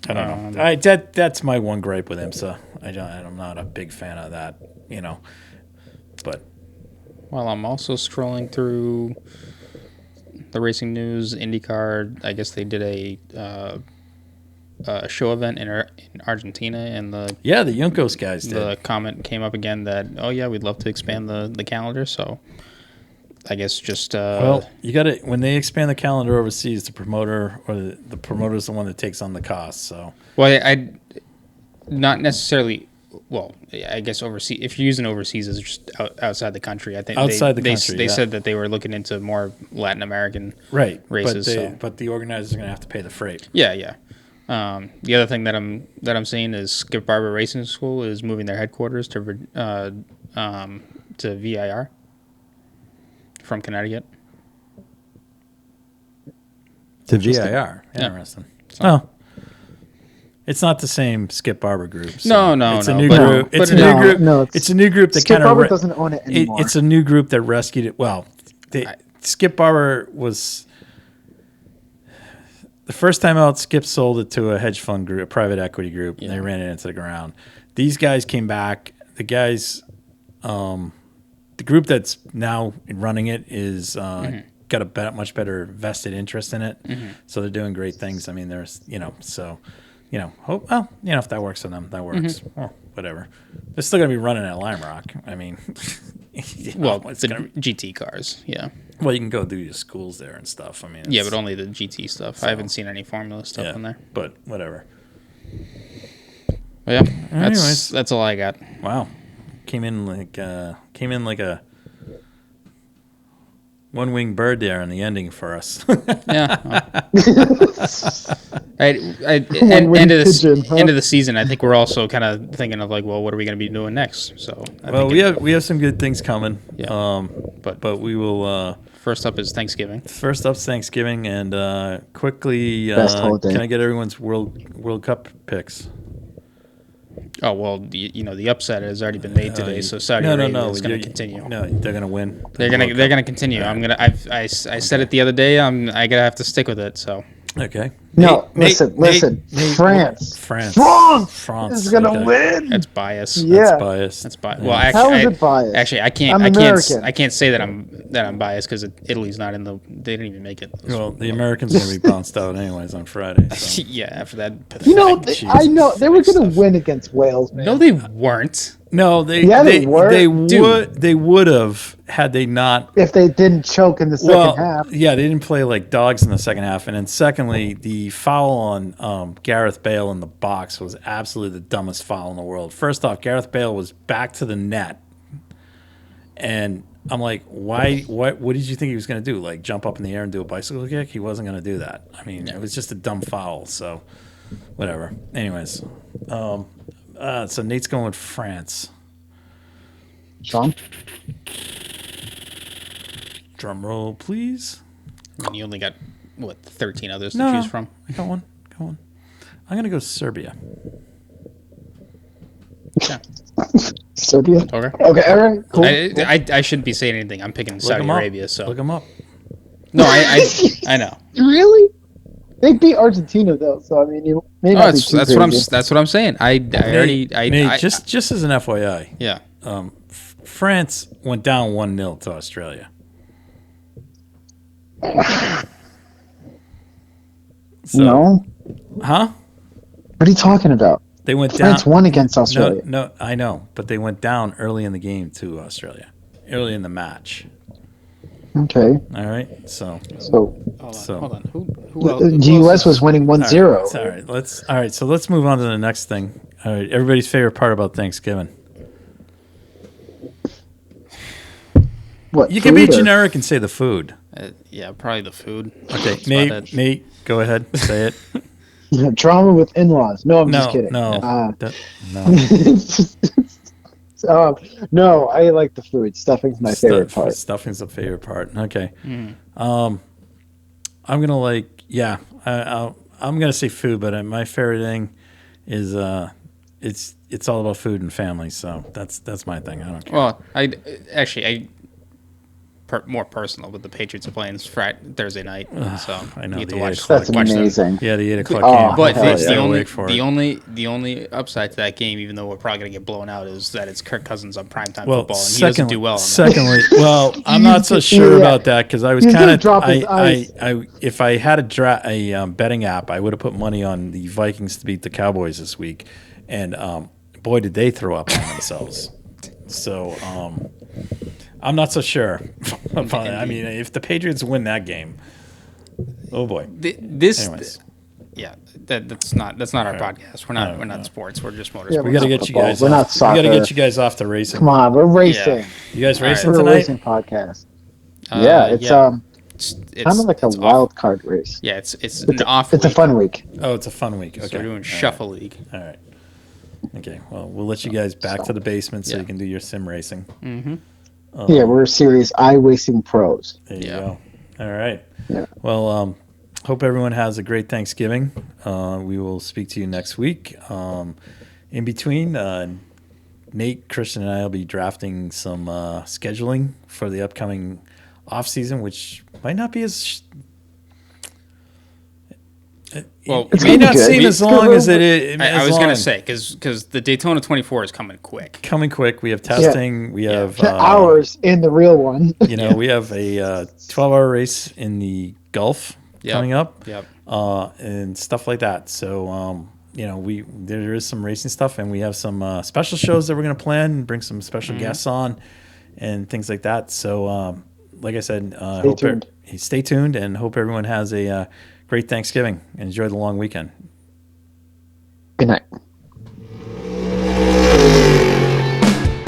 I don't know. That's my one gripe with IMSA. I'm not a big fan of that, But well, I'm also scrolling through the racing news. IndyCar, I guess they did a show event in Argentina, and the Juncos guys did. The comment came up again that we'd love to expand the calendar. So I guess just you got to when they expand the calendar overseas, the promoter or the promoter is the one that takes on the cost. So I not necessarily. Well, I guess overseas. If you're using overseas as just outside the country, I think they said that they were looking into more Latin American races. But the organizers are going to have to pay the freight. Yeah. The other thing that I'm seeing is Skip Barber Racing School is moving their headquarters to VIR from Connecticut. To VIR, interesting. So, it's not the same Skip Barber group. So no, it's a new group. It's a new group. No, it's a new group that Skip Barber doesn't own it anymore. It's a new group that rescued it. Well, Skip Barber was. The first time out, Skip sold it to a hedge fund group, a private equity group, and they ran it into the ground. These guys came back. The guys, the group that's now running it is got a much better vested interest in it. So they're doing great things. I mean, there's, hope, if that works for them, that works. Well, whatever. They're still going to be running at Lime Rock. I mean, it's the GT cars, yeah. Well, you can go do your schools there and stuff. I mean, but only the GT stuff. So, I haven't seen any Formula stuff in there. But whatever. Well, yeah, that's all I got. Wow. came in like a one-winged bird there in the ending for us. Yeah. Pigeon, huh? End of the season, I think we're also kind of thinking of like, well, what are we going to be doing next? So we have some good things coming. Yeah. But we will. First up is Thanksgiving. First up's Thanksgiving, and quickly, Best holiday. can I get everyone's World Cup picks? Oh well, the upset has already been made today, so Saudi Arabia is going to continue. No, they're going to win. They're going to continue. I said it the other day. I'm going to have to stick with it. So. Okay. No, listen. France is going to win. That's bias. Yeah. That's bias. Well, how is it biased? Actually, I can't say that I'm biased because Italy's not in the. They didn't even make it. Well, the Americans are going to be bounced out anyways on Friday. So. Yeah, after that. Pathetic, I know they were going to win against Wales, man. No, they weren't. No, they were. They would have had they not, if they didn't choke in the second half. Yeah, they didn't play like dogs in the second half, and then secondly, the foul on Gareth Bale in the box was absolutely the dumbest foul in the world. First off, Gareth Bale was back to the net, and I'm like, why? What did you think he was going to do? Like jump up in the air and do a bicycle kick? He wasn't going to do that. I mean, it was just a dumb foul. So, whatever. Anyways, so Nate's going with France. Sean? Drum roll, please. I mean, you only got, 13 others to choose from? Go on. I'm going to go Serbia. Yeah. Serbia? Okay, all right, cool. I shouldn't be saying anything. I'm picking Saudi Arabia. So look them up. No, I know. Really? They beat Argentina though, so I mean, you may not be too that's what I'm saying. Just as an FYI. Yeah. France went down 1-0 to Australia. No. Huh? What are you talking about? They went France down. won against Australia. No, I know, but they went down early in the game to Australia, early in the match. Okay. All right, so Hold on. Who else? The U.S. was winning 1-0. All right. So let's move on to the next thing. All right, everybody's favorite part about Thanksgiving. What? You can be generic and say the food. Yeah, probably the food. Okay, Nate, go ahead, say it. Drama with in-laws. No, I'm just kidding. No. No, I like the food. Stuffing's my favorite part. Stuffing's the favorite part. Okay. I'm gonna I'm gonna say food, but my favorite thing is it's all about food and family. So that's my thing. I don't care. Well, more personal, but the Patriots are playing Thursday night, so I know you get to That's watch amazing. Yeah, the 8 o'clock game. But the only upside to that game, even though we're probably going to get blown out, is that it's Kirk Cousins on primetime football, and he doesn't do well on that. Secondly, I'm not so sure about that because I was kind of if I had a betting app, I would have put money on the Vikings to beat the Cowboys this week, and boy, did they throw up on themselves. So I'm not so sure. I mean, if the Patriots win that game, oh boy. Anyways. Yeah, that's not our podcast. We're not sports. We're just motorsports. Yeah, we got to get you guys. We're not soccer. We got to get you guys off the racing. Come on, we're racing. Yeah. You guys racing We're tonight? a racing podcast. It's kind of like a wild card race. Yeah, it's an off. It's a fun week. Oh, it's a fun week. Okay, So we're doing Shuffle League. All right. Okay. Well, we'll let you guys back to the basement so you can do your sim racing. Mm-hmm. Yeah, we're serious iRacing pros. There you go. All right. Yeah. Well, hope everyone has a great Thanksgiving. We will speak to you next week. In between, Nate, Christian, and I will be drafting some scheduling for the upcoming off season, which might not be as. It may not seem as long as it is. I was going to say because the Daytona 24 is coming quick. Coming quick. We have testing. We have hours in the real one. We have a 12-hour race in the Gulf coming up. Yep. And stuff like that. So there is some racing stuff, and we have some special shows that we're going to plan and bring some special guests on and things like that. So like I said, stay tuned and hope everyone has a great Thanksgiving and enjoy the long weekend. Good night.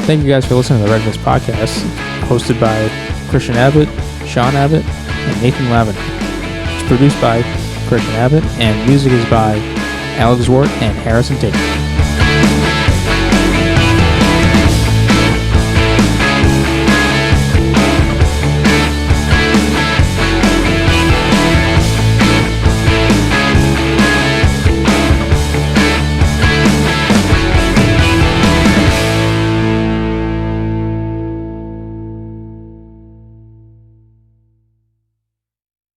Thank you guys for listening to the Red Mist Podcast, hosted by Christian Abbott, Sean Abbott, and Nathan Lavin. It's produced by Christian Abbott, and music is by Alex Wart and Harrison Tate.